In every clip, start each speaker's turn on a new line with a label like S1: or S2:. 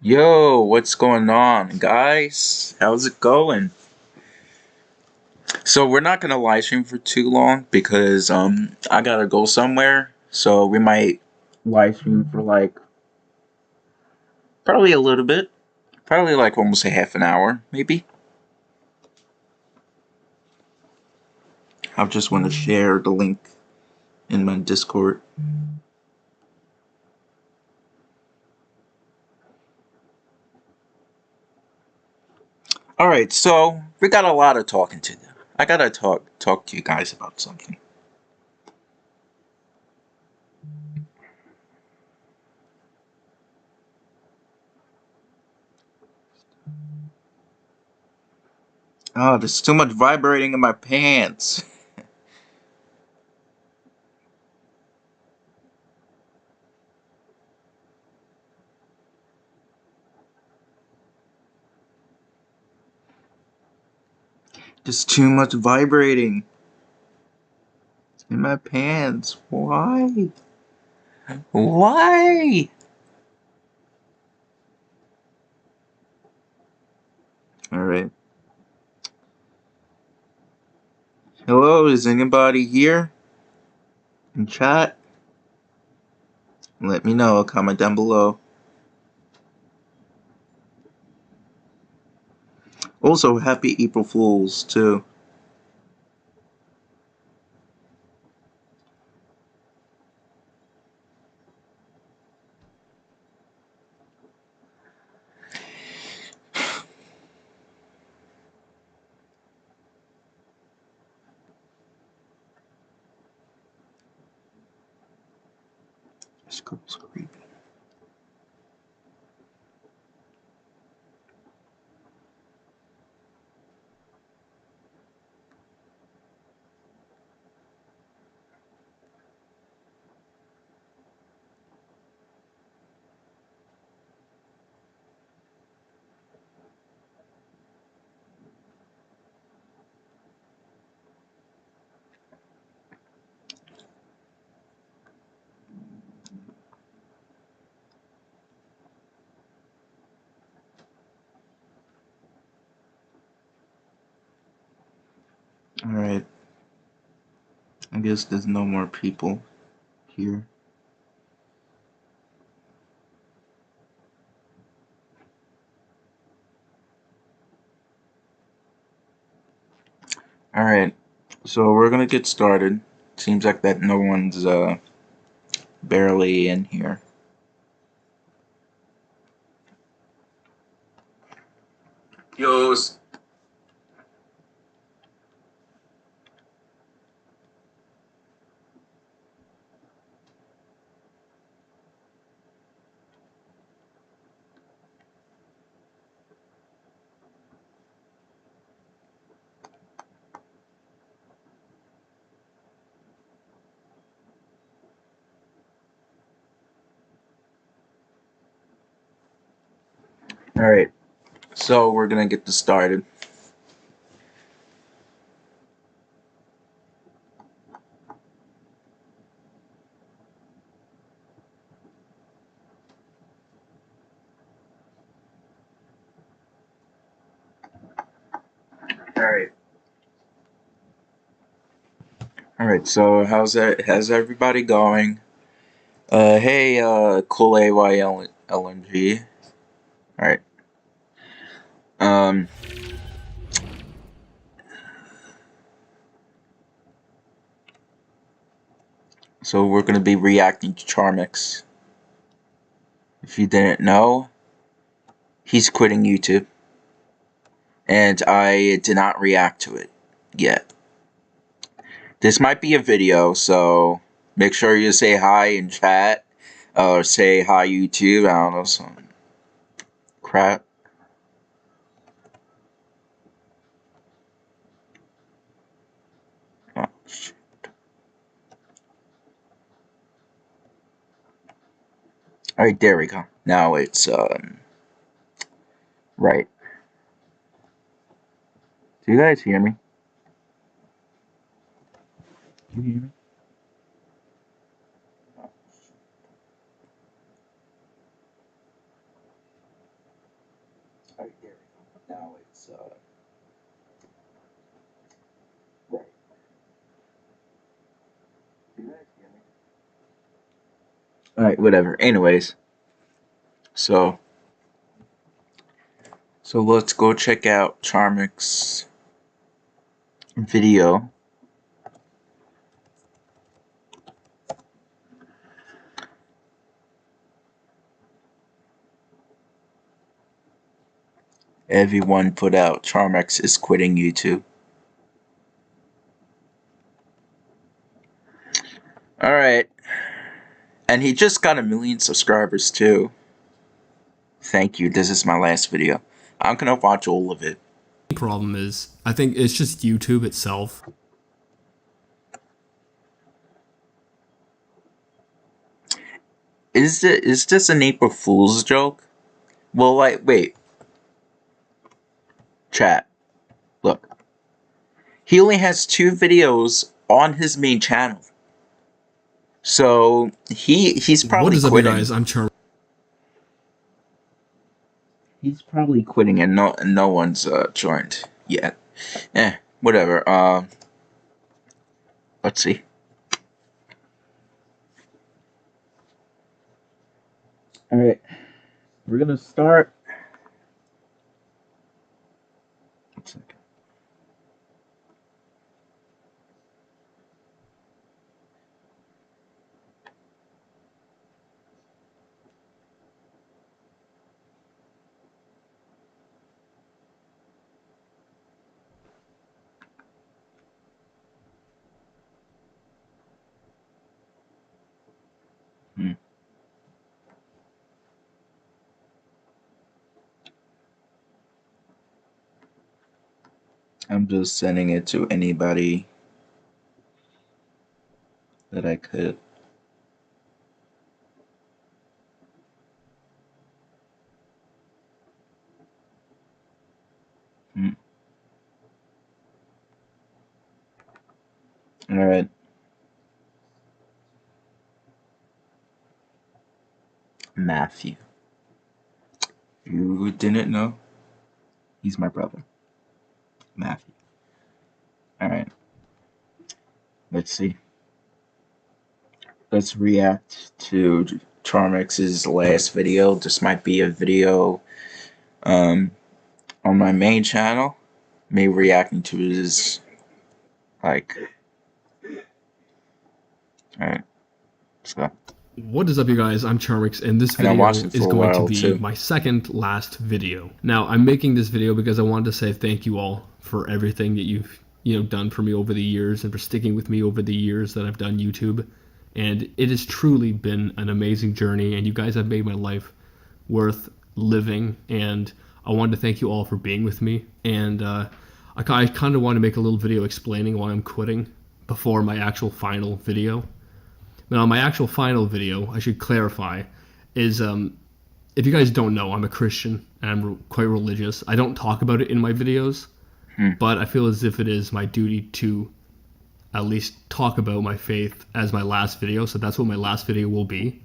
S1: Yo, what's going on, guys? How's it going? So we're not gonna live stream for too long because I gotta go somewhere. So we might live stream for like probably a little bit, probably like almost a half an hour, maybe. I just want to share the link in my Discord. All right, so we got a lot of talking to do. I gotta talk to you guys about something. Oh, there's too much vibrating in my pants. There's too much vibrating in my pants. Why? Why? Alright. Hello, is anybody here in chat? Let me know. Comment down below. Also, happy April Fools, too. This girl's creepy. Alright. I guess there's no more people here. Alright. So we're gonna get started. Seems like that no one's barely in here. Yo's. Alright. So we're gonna get this started. Alright. Alright, so how's everybody going? Hey, cool AYLNG. Alright. Um, so we're gonna be reacting to Charmix. If you didn't know, he's quitting YouTube. And I did not react to it yet. This might be a video, so make sure you say hi in chat. Or say hi YouTube, I don't know, some crap. Oh, shit. Alright, there we go. Now it's, right. Do you guys hear me? Do you hear me? Alright, whatever. Anyways, so let's go check out Charmic's video. Everyone put out Charmix is quitting YouTube. Alright. And he just got 1 million subscribers too. Thank you. This is my last video. I'm gonna watch all of it.
S2: The problem is, I think it's just YouTube itself.
S1: Is this an April Fool's joke? Well, like, wait. Chat. Look. He only has 2 videos on his main channel. So he's probably
S2: What is up,
S1: quitting.
S2: you guys? I'm Charm.
S1: He's probably quitting, and no one's joined yet. Whatever. Let's see. All right, we're gonna start. One second. I'm just sending it to anybody that I could. All right. Matthew. You didn't know? He's my brother. Matthew. Alright. Let's see. Let's react to Charmix's last video. This might be a video on my main channel. Me reacting to his, like... Alright. Let's go.
S2: What is up, you guys? I'm Charmix, and this video is going to be my second last video. Now, I'm making this video because I wanted to say thank you all for everything that you've done for me over the years, and for sticking with me over the years that I've done YouTube. And it has truly been an amazing journey, and you guys have made my life worth living. And I wanted to thank you all for being with me. And I kind of want to make a little video explaining why I'm quitting before my actual final video. Now, my actual final video, I should clarify, is if you guys don't know, I'm a Christian and I'm quite religious. I don't talk about it in my videos, but I feel as if it is my duty to at least talk about my faith as my last video. So that's what my last video will be.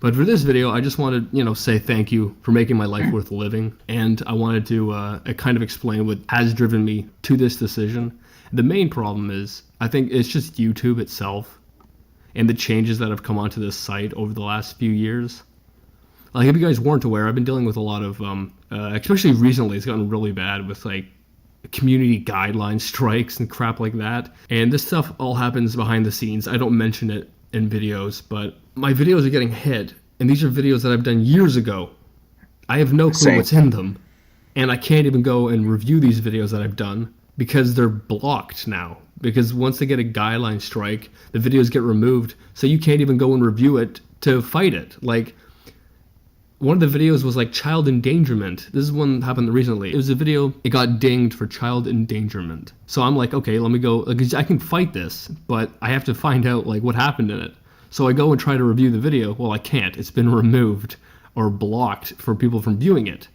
S2: But for this video, I just wanted to, say thank you for making my life worth living, and I wanted to kind of explain what has driven me to this decision. The main problem is, I think it's just YouTube itself and the changes that have come onto this site over the last few years. Like, if you guys weren't aware, I've been dealing with a lot of, especially recently, it's gotten really bad with, like, community guideline strikes and crap like that. And this stuff all happens behind the scenes. I don't mention it in videos, but my videos are getting hit, and these are videos that I've done years ago. I have no clue what's in them, and I can't even go and review these videos that I've done because they're blocked now. Because once they get a guideline strike, the videos get removed, so you can't even go and review it to fight it. Like, one of the videos was like child endangerment. This is one that happened recently. It was a video, it got dinged for child endangerment. So I'm like, okay, let me go, because I can fight this, but I have to find out like what happened in it. So I go and try to review the video. Well, I can't. It's been removed or blocked for people from viewing it.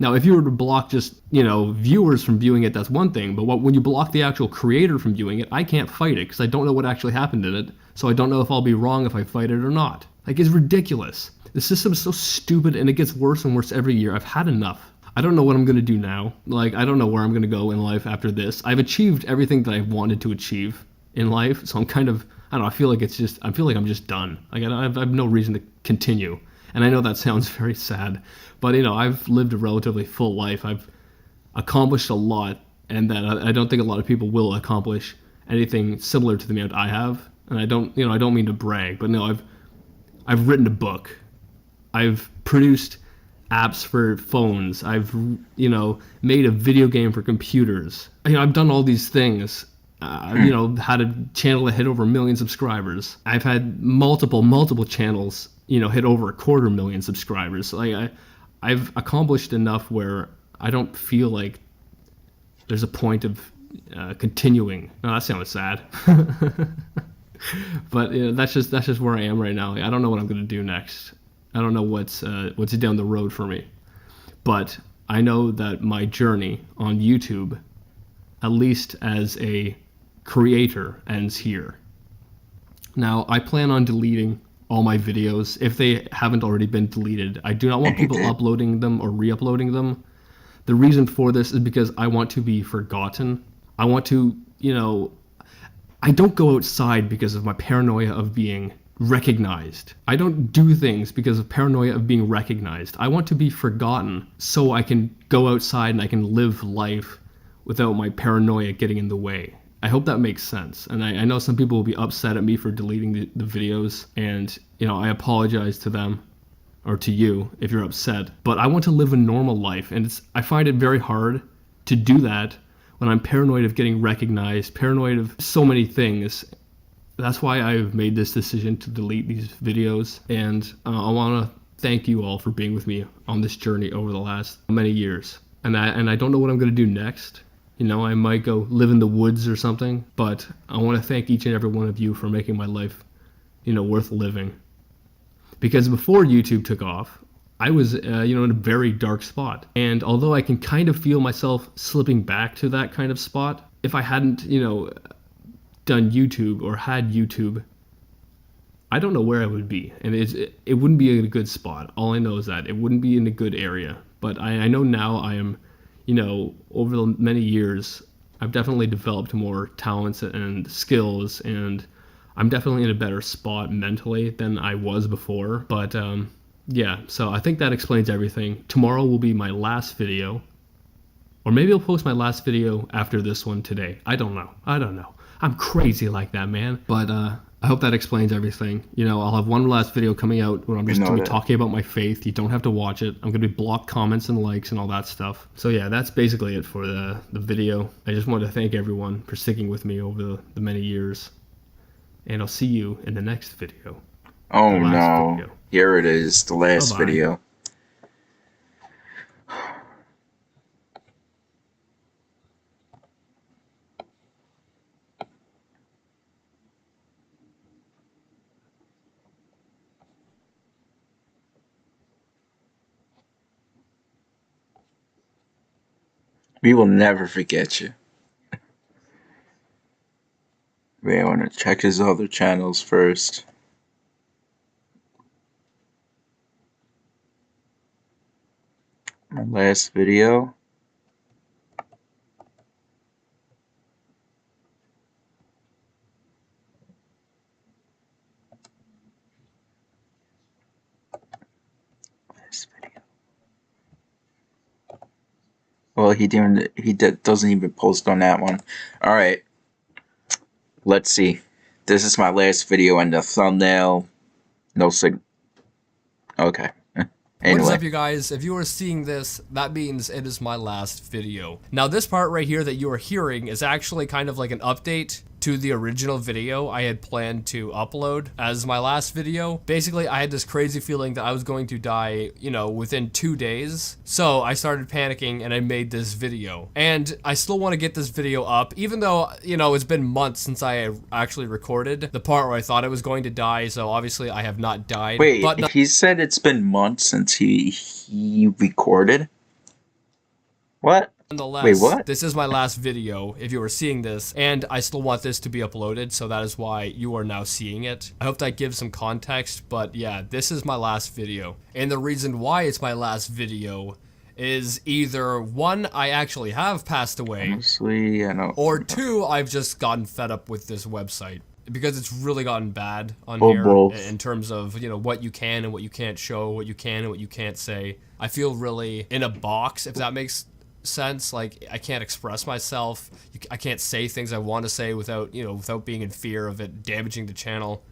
S2: Now, if you were to block just, viewers from viewing it, that's one thing. But when you block the actual creator from viewing it, I can't fight it because I don't know what actually happened in it. So I don't know if I'll be wrong if I fight it or not. Like, it's ridiculous. The system is so stupid, and it gets worse and worse every year. I've had enough. I don't know what I'm going to do now. Like, I don't know where I'm going to go in life after this. I've achieved everything that I wanted to achieve in life. So I'm kind of, I don't know, I feel like I'm just done. Like I have no reason to continue. And I know that sounds very sad, but I've lived a relatively full life. I've accomplished a lot, and that I don't think a lot of people will accomplish anything similar to the amount I have. And I don't mean to brag, but no, I've written a book. I've produced apps for phones. I've made a video game for computers. I've done all these things. Had a channel that hit over 1 million subscribers. I've had multiple channels hit over 250,000 subscribers. Like I've accomplished enough where I don't feel like there's a point of continuing. No, that sounds sad. But that's just where I am right now. Like, I don't know what I'm gonna do next. I don't know what's down the road for me. But I know that my journey on YouTube, at least as a creator, ends here. Now, I plan on deleting all my videos if they haven't already been deleted. I do not want people uploading them or re-uploading them. The reason for this is because I want to be forgotten. I want to, I don't go outside because of my paranoia of being recognized. I don't do things because of paranoia of being recognized. I want to be forgotten so I can go outside and I can live life without my paranoia getting in the way. I hope that makes sense. And I know some people will be upset at me for deleting the videos, and I apologize to them or to you if you're upset. But I want to live a normal life, and I find it very hard to do that when I'm paranoid of getting recognized, paranoid of so many things. That's why I've made this decision to delete these videos, and I want to thank you all for being with me on this journey over the last many years. And I don't know what I'm going to do next. I might go live in the woods or something, but I want to thank each and every one of you for making my life, worth living. Because before YouTube took off, I was, in a very dark spot. And although I can kind of feel myself slipping back to that kind of spot, if I hadn't, done YouTube or had YouTube, I don't know where I would be. And it wouldn't be in a good spot. All I know is that it wouldn't be in a good area. But I know now I am, over the many years, I've definitely developed more talents and skills, and I'm definitely in a better spot mentally than I was before. But yeah, so I think that explains everything. Tomorrow will be my last video, or maybe I'll post my last video after this one today. I don't know. I'm crazy like that, man. But I hope that explains everything. I'll have one last video coming out where I'm just going to be talking about my faith. You don't have to watch it. I'm going to be block comments and likes and all that stuff. So yeah, that's basically it for the video. I just wanted to thank everyone for sticking with me over the many years. And I'll see you in the next video.
S1: Oh no. Video. Here it is, the last Bye-bye. Video. We will never forget you. Wait, I want to check his other channels first. My last video. Well, he doesn't even post on that one. All right. Let's see. This is my last video, and the thumbnail. No sig. Okay. Anyway.
S3: What is up, you guys? If you are seeing this, that means it is my last video. Now, this part right here that you are hearing is actually kind of like an update to the original video I had planned to upload as my last video. Basically, I had this crazy feeling that I was going to die, within 2 days. So I started panicking and I made this video. And I still want to get this video up, even though, it's been months since I actually recorded the part where I thought I was going to die. So obviously I have not died.
S1: Wait, but he said it's been months since he recorded? What?
S3: Nonetheless,
S1: wait, what?
S3: This is my last video, if you are seeing this, and I still want this to be uploaded, so that is why you are now seeing it. I hope that gives some context, but yeah, this is my last video. And the reason why it's my last video is either one, I actually have passed away,
S1: honestly, I don't,
S3: or two, I've just gotten fed up with this website because it's really gotten bad on
S1: or
S3: here
S1: both.
S3: in terms of, you know, what you can and what you can't show, what you can and what you can't say. I feel really in a box, if that makes sense. Like, I can't express myself. I can't say things I want to say without, you know, without being in fear of it damaging the channel.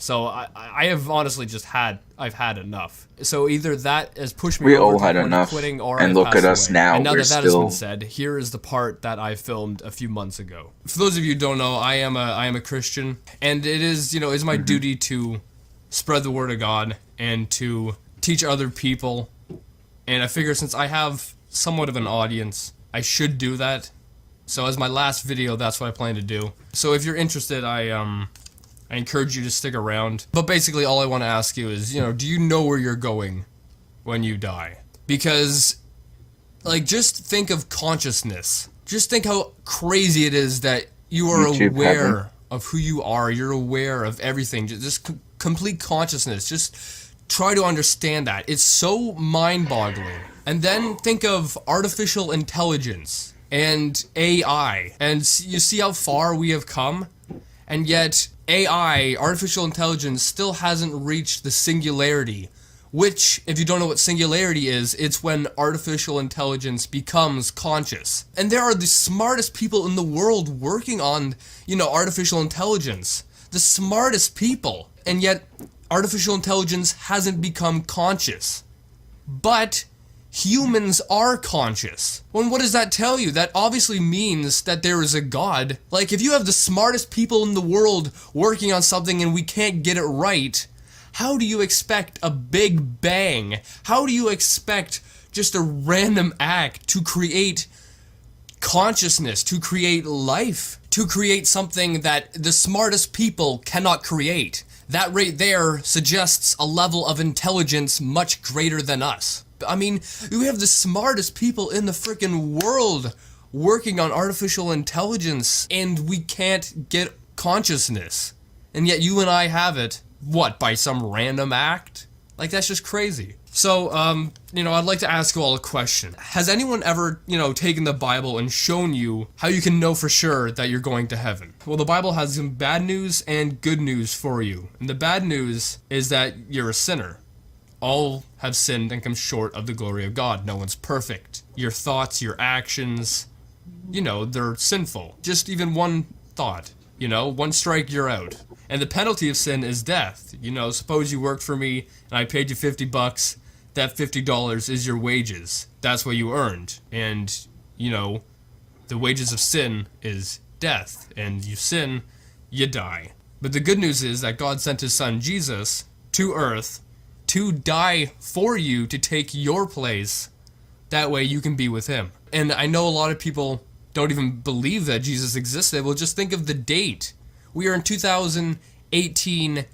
S3: So I have honestly just I've had enough. So either that has pushed me
S1: We
S3: over
S1: all
S3: to the
S1: had
S3: point of
S1: enough.
S3: quitting, or
S1: And
S3: I've
S1: look
S3: passed
S1: at us
S3: away.
S1: now.
S3: And now
S1: We're
S3: that that has
S1: still...
S3: been said, here is the part that I filmed a few months ago. For those of you who don't know, I am a Christian, and it is, you know, it's my duty to spread the word of God and to teach other people. And I figure since I have somewhat of an audience, I should do that. So as my last video, that's what I plan to do. So if you're interested, I encourage you to stick around. But basically all I want to ask you is, you know, do you know where you're going when you die? Because, like, just think of consciousness. Just think how crazy it is that you are aware of who you are. You're aware of everything. Just complete consciousness. Just try to understand that. It's so mind-boggling. And then think of artificial intelligence and AI. And you see how far we have come? And yet, AI, artificial intelligence, still hasn't reached the singularity. Which, if you don't know what singularity is, it's when artificial intelligence becomes conscious. And there are the smartest people in the world working on, you know, artificial intelligence. The smartest people. And yet, artificial intelligence hasn't become conscious. But humans are conscious. Well, what does that tell you? That obviously means that there is a God. Like, if you have the smartest people in the world working on something and we can't get it right, how do you expect a big bang? How do you expect just a random act to create consciousness, to create life, to create something that the smartest people cannot create? That right there suggests a level of intelligence much greater than us. I mean, we have the smartest people in the freaking world working on artificial intelligence, and we can't get consciousness. And yet you and I have it, what, by some random act? Like, that's just crazy. So, you know, I'd like to ask you all a question. Has anyone ever, you know, taken the Bible and shown you how you can know for sure that you're going to heaven? Well, the Bible has some bad news and good news for you. And the bad news is that you're a sinner. All have sinned and come short of the glory of God. No one's perfect. Your thoughts, your actions, you know, they're sinful. Just even one thought, you know, one strike, you're out. And the penalty of sin is death. You know, suppose you worked for me and I paid you $50. That $50 is your wages. That's what you earned. And, you know, the wages of sin is death. And you sin, you die. But the good news is that God sent his son Jesus to earth to die for you, to take your place. That way you can be with him. And I know a lot of people don't even believe that Jesus existed. Well, just think of the date. We are in 2018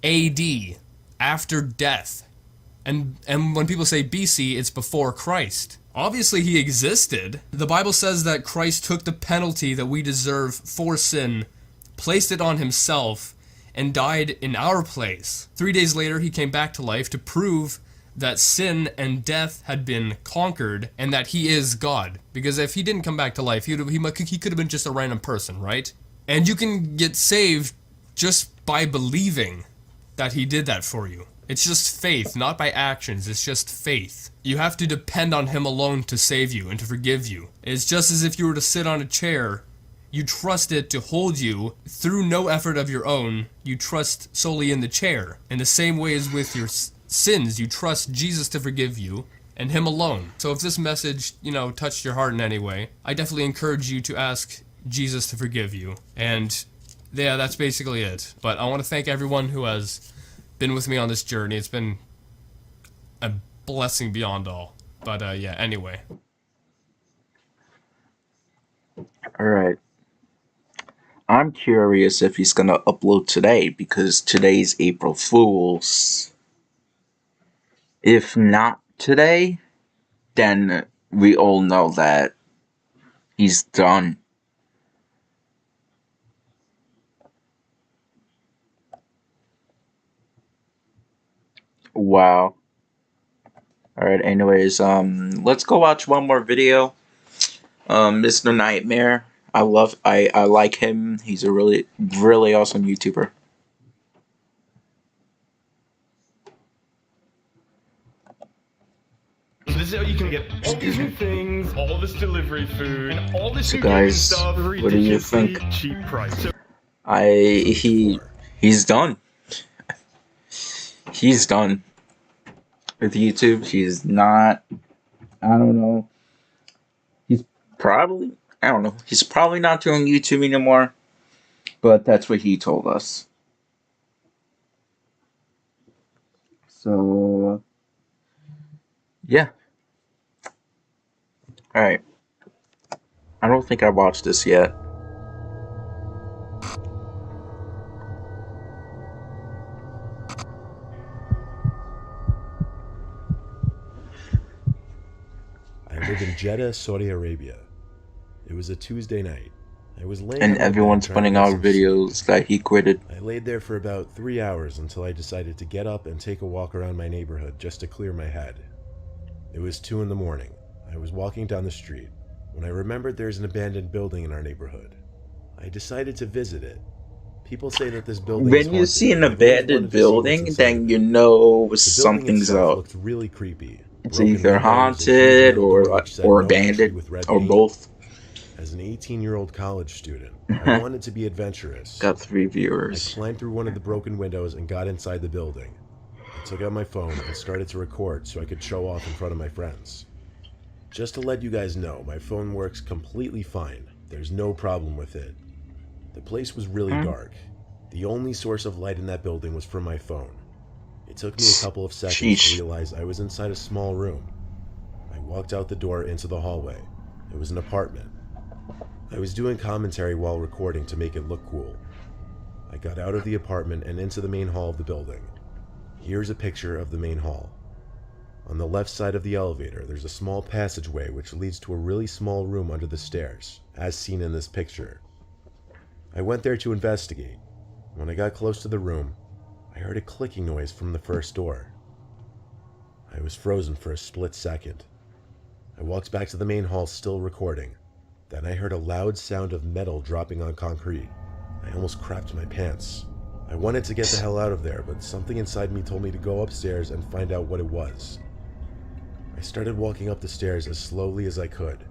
S3: AD, after death. And when people say BC, it's before Christ. Obviously he existed. The Bible says that Christ took the penalty that we deserve for sin, placed it on himself, and died in our place. 3 days later, he came back to life to prove that sin and death had been conquered and that he is God. Because if he didn't come back to life, he could have been just a random person, right? And you can get saved just by believing that he did that for you. It's just faith, not by actions. It's just faith. You have to depend on him alone to save you and to forgive you. It's just as if you were to sit on a chair. You trust it to hold you through no effort of your own. You trust solely in the chair. In the same way as with your sins, you trust Jesus to forgive you and him alone. So if this message, you know, touched your heart in any way, I definitely encourage you to ask Jesus to forgive you. And yeah, that's basically it. But I want to thank everyone who has been with me on this journey. It's been a blessing beyond all. But yeah, anyway.
S1: Alright. I'm curious if he's gonna upload today, because today's April Fool's. If not today, then we all know that he's done. Wow. Alright, anyways, let's go watch one more video. Mr. Nightmare. I like him. He's a really, really awesome YouTuber.
S4: This is how you can get all these new things, all this delivery food, and all this
S1: So
S4: new
S1: guys,
S4: stuff.
S1: what do you think?
S4: Cheap price.
S1: He's done. He's done with YouTube. He's not. I don't know. He's probably. I don't know. He's probably not doing YouTube anymore. But that's what he told us. So yeah. Alright. I don't think I watched this yet.
S5: I live in Jeddah, Saudi Arabia. It was a Tuesday night. I was laying
S1: And everyone's putting out videos that he quitted.
S5: I laid there for about 3 hours until I decided to get up and take a walk around my neighborhood just to clear my head. It was 2 in the morning. I was walking down the street when I remembered there's an abandoned building in our neighborhood. I decided to visit it. People say that this building
S1: when you see an abandoned building, then you know something's up.
S5: Looked really creepy.
S1: It's either haunted or abandoned or both.
S5: As an 18-year-old college student, I wanted to be adventurous.
S1: Got 3 viewers.
S5: I climbed through one of the broken windows and got inside the building. I took out my phone and started to record so I could show off in front of my friends. Just to let you guys know, my phone works completely fine. There's no problem with it. The place was really dark. The only source of light in that building was from my phone. It took me a couple of seconds to realize I was inside a small room. I walked out the door into the hallway. It was an apartment. I was doing commentary while recording to make it look cool. I got out of the apartment and into the main hall of the building. Here's a picture of the main hall. On the left side of the elevator, there's a small passageway which leads to a really small room under the stairs, as seen in this picture. I went there to investigate. When I got close to the room, I heard a clicking noise from the first door. I was frozen for a split second. I walked back to the main hall still recording. Then I heard a loud sound of metal dropping on concrete. I almost crapped my pants. I wanted to get the hell out of there, but something inside me told me to go upstairs and find out what it was. I started walking up the stairs as slowly as I could.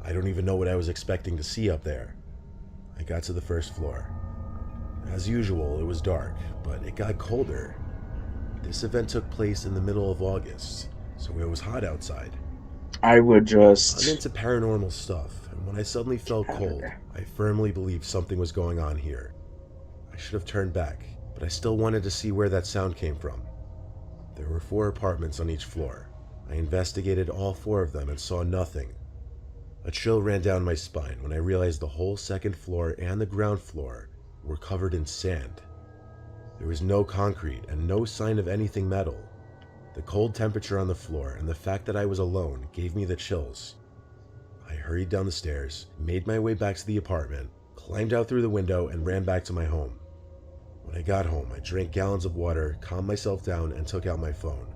S5: I don't even know what I was expecting to see up there. I got to the first floor. As usual, it was dark, but it got colder. This event took place in the middle of August, so it was hot outside.
S1: I would just...
S5: I'm into paranormal stuff, and when I suddenly felt cold, I firmly believed something was going on here. I should have turned back, but I still wanted to see where that sound came from. There were 4 apartments on each floor. I investigated all 4 of them and saw nothing. A chill ran down my spine when I realized the whole second floor and the ground floor were covered in sand. There was no concrete and no sign of anything metal. The cold temperature on the floor and the fact that I was alone gave me the chills. I hurried down the stairs, made my way back to the apartment, climbed out through the window, and ran back to my home. When I got home, I drank gallons of water, calmed myself down, and took out my phone.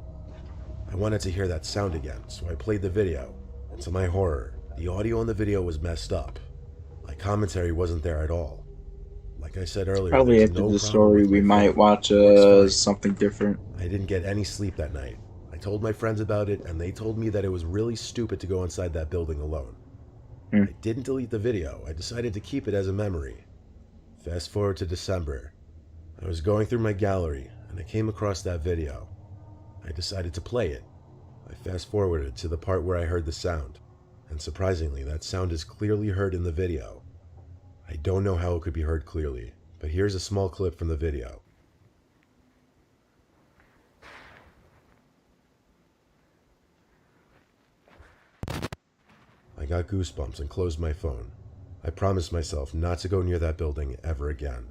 S5: I wanted to hear that sound again, so I played the video, and to my horror, the audio on the video was messed up. My commentary wasn't there at all. Like I said earlier,
S1: probably after the story we might watch something different.
S5: I didn't get any sleep that night. I told my friends about it, and they told me that it was really stupid to go inside that building alone. I didn't delete the video. I decided to keep it as a memory. Fast forward to December. I was going through my gallery, and I came across that video. I decided to play it. I fast forwarded to the part where I heard the sound, and surprisingly, that sound is clearly heard in the video. I don't know how it could be heard clearly, but here's a small clip from the video. I got goosebumps and closed my phone. I promised myself not to go near that building ever again.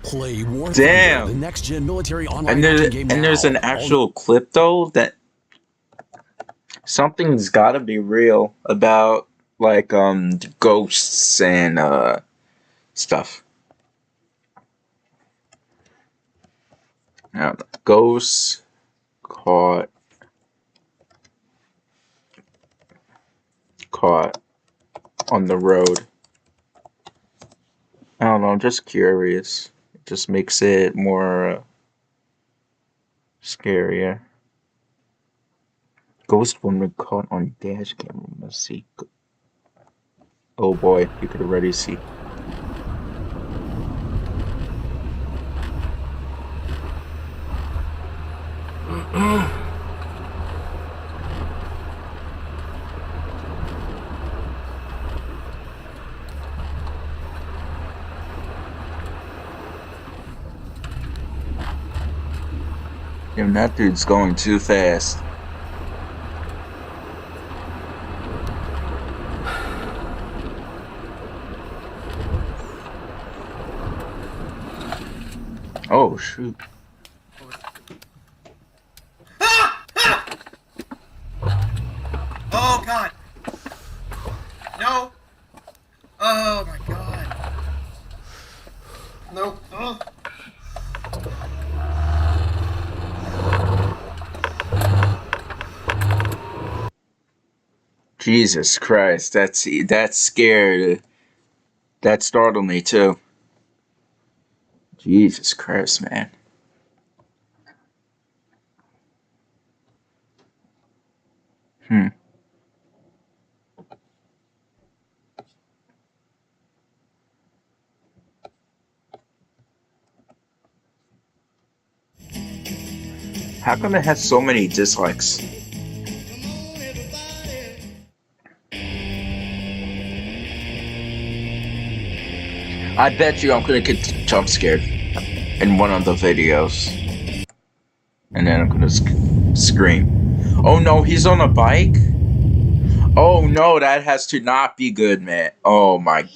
S6: Play War
S1: Damn.
S6: Thunder, the next-gen military online game
S1: and
S6: now.
S1: there's an actual clip though that something's gotta be real about like ghosts and stuff. Now, ghosts caught on the road. I don't know, I'm just curious. It just makes it more scarier. Ghost woman caught on dash camera. Let's see. Oh boy, you could already see. Damn, that dude's going too fast. Oh, shoot.
S7: Oh, God. No. Oh, my God. No. Oh.
S1: Jesus Christ, that's scared. That startled me too. Jesus Christ, man. How come it has so many dislikes? I bet you I'm gonna get jump scared in one of the videos. And then I'm gonna scream. Oh no, he's on a bike? Oh no, that has to not be good, man. Oh my.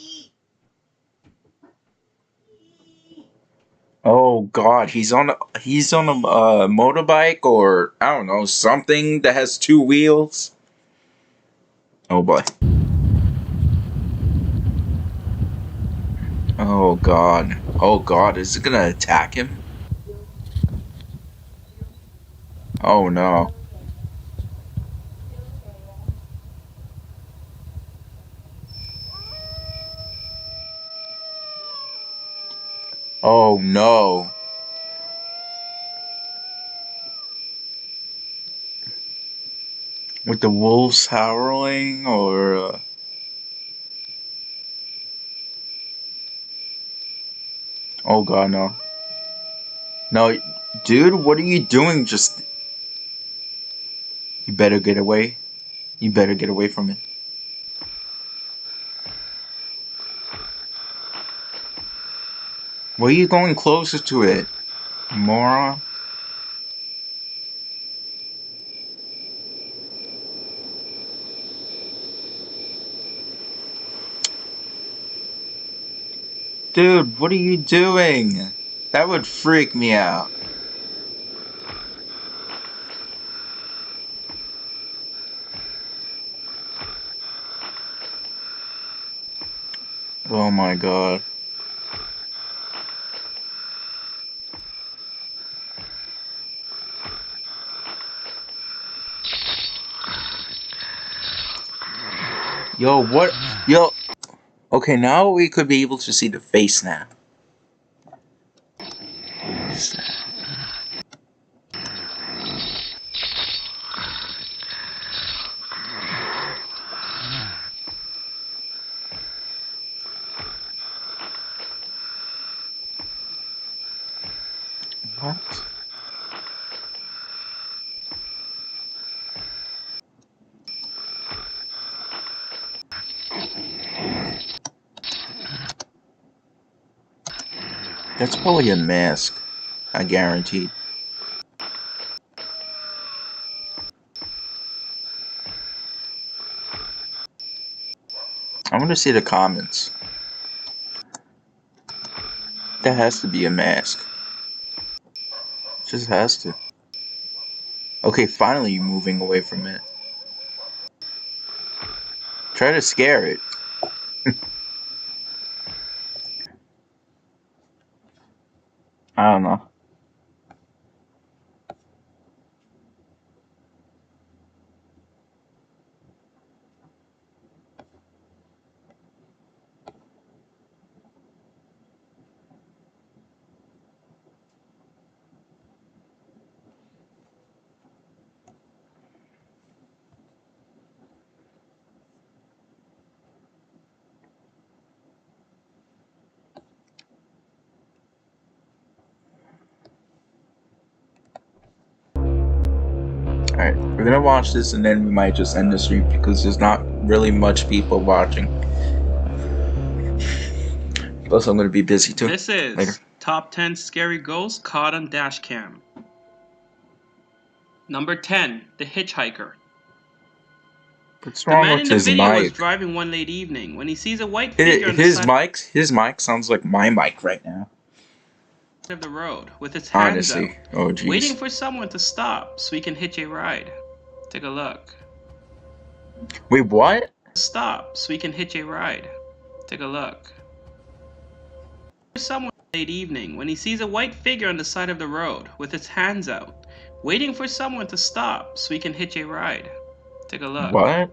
S1: Oh god, he's on a motorbike, or I don't know, something that has two wheels. Oh boy. Oh god. Oh god, is it gonna attack him? Oh no. Oh no. With the wolves howling, or oh god, no. No, dude, what are you doing? Just you better get away. You better get away from it. Why are you going closer to it, moron? Dude, what are you doing? That would freak me out. Oh my god. Yo, what? Yo. Okay, now we could be able to see the face now. What? That's probably a mask. I guarantee. I want to see the comments. That has to be a mask. Just has to. Okay, finally you're moving away from it. Try to scare it. I don't know. We're gonna watch this and then we might just end the stream because there's not really much people watching. Plus, I'm gonna be busy too.
S8: This is
S1: later.
S8: Top 10 Scary Ghosts Caught on Dashcam. Number 10, The Hitchhiker.
S1: What's
S8: The
S1: wrong
S8: man
S1: with
S8: in the
S1: his
S8: video was
S1: mic?
S8: driving one late evening when he sees a white figure on the
S1: His mic sounds like my mic right now.
S8: side of the road with its hands
S1: Honestly,
S8: out,
S1: oh jeez.
S8: waiting for someone to stop so he can hitch a ride. Take a look.
S1: Wait, what?
S8: Stop so he can hitch a ride. Take a look. Someone late evening when he sees a white figure on the side of the road with its hands out, waiting for someone to stop so he can hitch a ride. Take a look.
S1: What?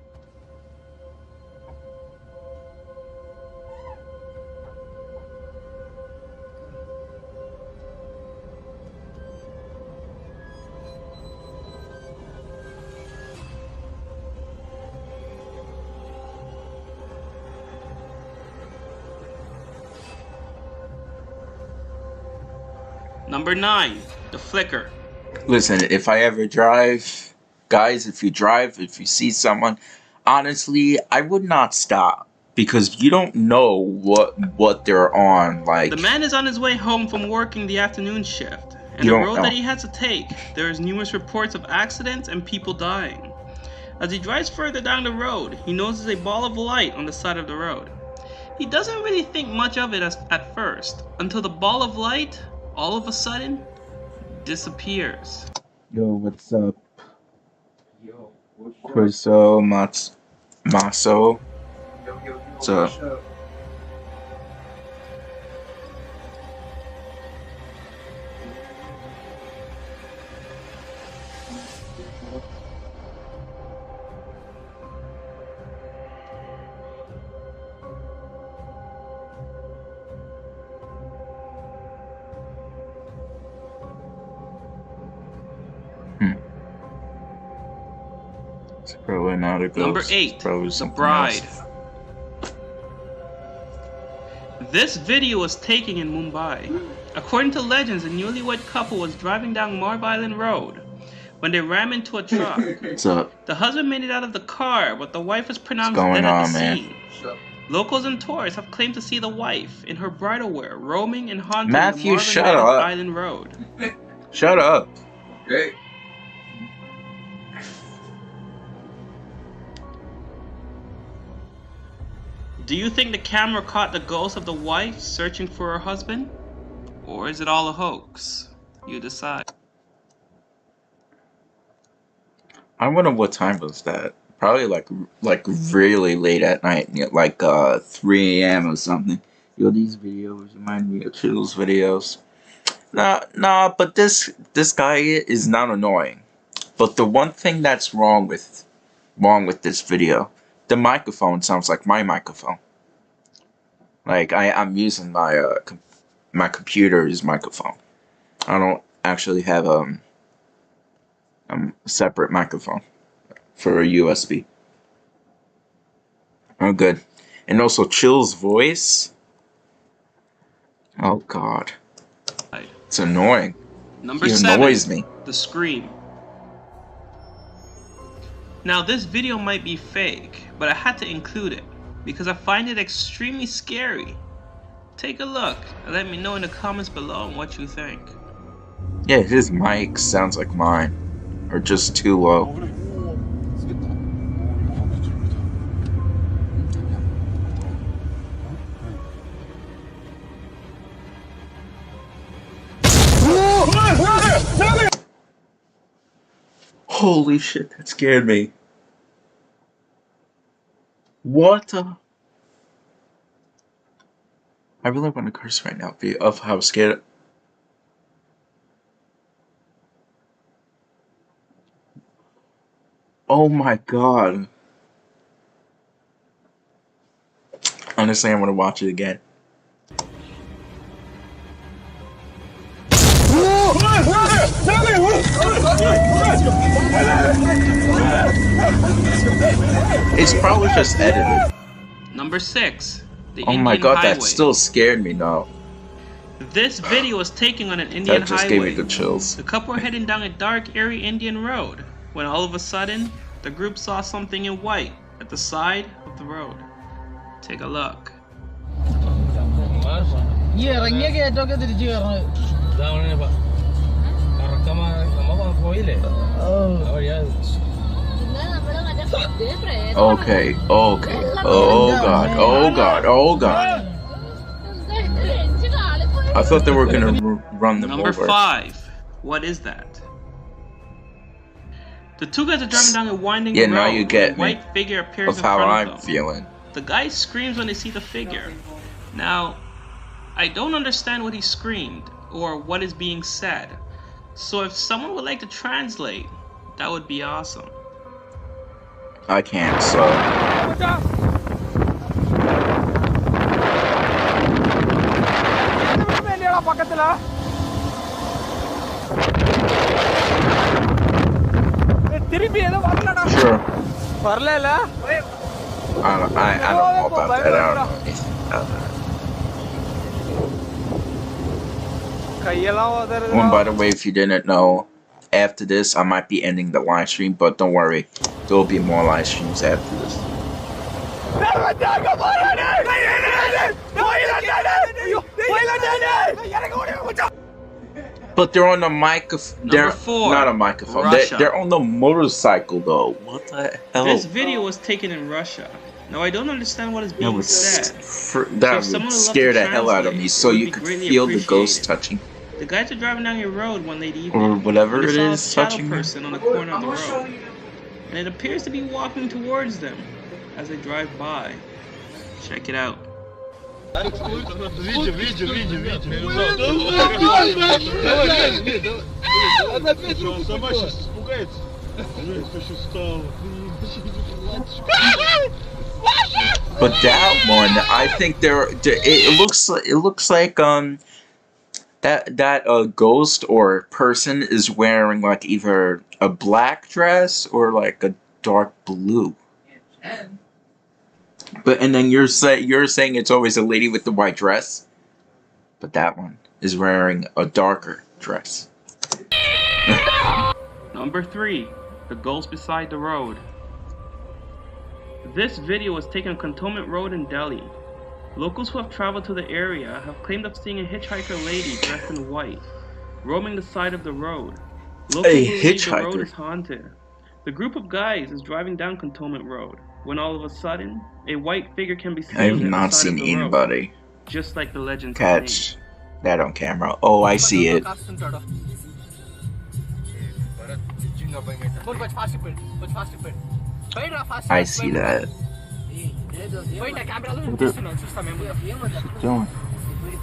S8: Number 9, The Flicker.
S1: Listen, if I ever drive, guys, if you see someone, honestly, I would not stop because you don't know what they're on. Like,
S8: The man is on his way home from working the afternoon shift, and
S1: You
S8: the
S1: don't
S8: road
S1: know.
S8: that he has to take, there is numerous reports of accidents and people dying. As he drives further down the road, he notices a ball of light on the side of the road. He doesn't really think much of it at first, until the ball of light, all of a sudden, disappears.
S1: yo, what's up? Criso Maso. What's up? It's probably not a ghost.
S8: Number
S1: It's
S8: 8,
S1: probably
S8: The
S1: something
S8: Bride.
S1: else.
S8: This video was taken in Mumbai. According to legends, a newlywed couple was driving down Marv Island Road when they ran into a truck.
S1: What's up?
S8: The husband made it out of the car, but the wife was pronounced
S1: What's going
S8: dead at
S1: on,
S8: the
S1: man?
S8: scene. Locals and tourists have claimed to see the wife in her bridal wear roaming and haunting
S1: Matthew,
S8: the Marvin
S1: shut up.
S8: Island Road.
S1: Shut up.
S7: Hey.
S8: Do you think the camera caught the ghost of the wife searching for her husband? Or is it all a hoax? You decide.
S1: I wonder what time was that. Probably like really late at night, like 3 a.m. or something. Yo, these videos remind me of Chill's videos. Nah, but this guy is not annoying. But the one thing that's wrong with this video, the microphone sounds like my microphone. Like I'm using my computer's microphone. I don't actually have a separate microphone for a USB. Oh, good. And also Chill's voice. Oh God, it's annoying.
S8: Number
S1: He
S8: 7,
S1: annoys me.
S8: The Scream. Now this video might be fake, but I had to include it because I find it extremely scary. Take a look and let me know in the comments below what you think.
S1: Yeah, his mic sounds like mine, or just too low. Holy shit, that scared me. What the? I really want to curse right now of how scared. Oh my God. Honestly, I want to watch it again. It's probably just edited.
S8: Number 6, the
S1: Oh
S8: Indian
S1: my God,
S8: Highway.
S1: that still scared me now.
S8: This video was taken on an Indian
S1: That just
S8: highway.
S1: gave me the chills.
S8: The couple were heading down a dark, airy Indian road when all of a sudden, the group saw something in white at the side of the road. Take a look.
S1: Okay. Oh god. I thought they were gonna run them
S8: Number
S1: over.
S8: 5. What is that? The two guys are driving down a winding road.
S1: Now you get
S8: a white figure appears
S1: of
S8: in
S1: how
S8: front
S1: I'm
S8: of them.
S1: feeling.
S8: The guy screams when they see the figure. Now, I don't understand what he screamed or what is being said. So if someone would like to translate, that would be awesome.
S1: I can't, so. Sure. I don't know about that. I don't know anything about that. And by the way, if you didn't know, after this I might be ending the live stream, but don't worry, there will be more live streams after this. But they're on the microphone. They're not a microphone. They're on the motorcycle though. What the hell?
S8: This video was taken in Russia. Now I don't understand what is being said.
S1: That would scare the hell out of me. So you could feel the ghost touching.
S8: The guys are driving down your road one late evening.
S1: Or whatever it is
S8: touching. They saw a shadow person on the corner of the road, and it appears to be walking towards them as they drive by. Check it out.
S1: But that one, I think it looks like that ghost or person is wearing like either a black dress or like a dark blue. But and then you're saying it's always a lady with the white dress, but that one is wearing a darker dress.
S8: Number 3, the ghost beside the road. This video was taken on Cantonment Road in Delhi. Locals who have traveled to the area have claimed of seeing a hitchhiker lady dressed in white, roaming the side of the road. Locals believe the road is haunted. The group of guys is driving down Cantonment Road when all of a sudden, a white figure can be seen.
S1: I have not seen anybody
S8: just like the legend
S1: catch that on camera. Oh, I see it. I see that.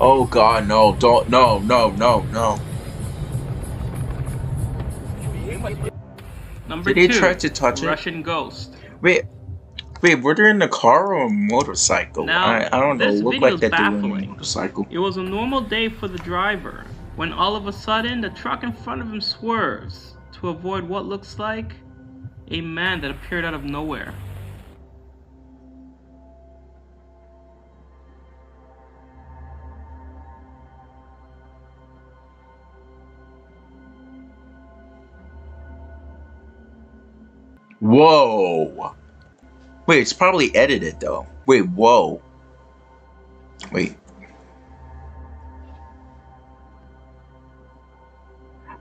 S1: Oh god, no, don't, no.
S8: Number 2,
S1: did they try to touch
S8: Russian ghost.
S1: Wait, were they in a car or a motorcycle?
S8: Now,
S1: I don't know,
S8: this
S1: look
S8: video
S1: like that
S8: is
S1: they were
S8: baffling.
S1: a motorcycle.
S8: It was a normal day for the driver, when all of a sudden, the truck in front of him swerves to avoid what looks like a man that appeared out of nowhere.
S1: Whoa! Wait, it's probably edited though. Wait, whoa. Wait.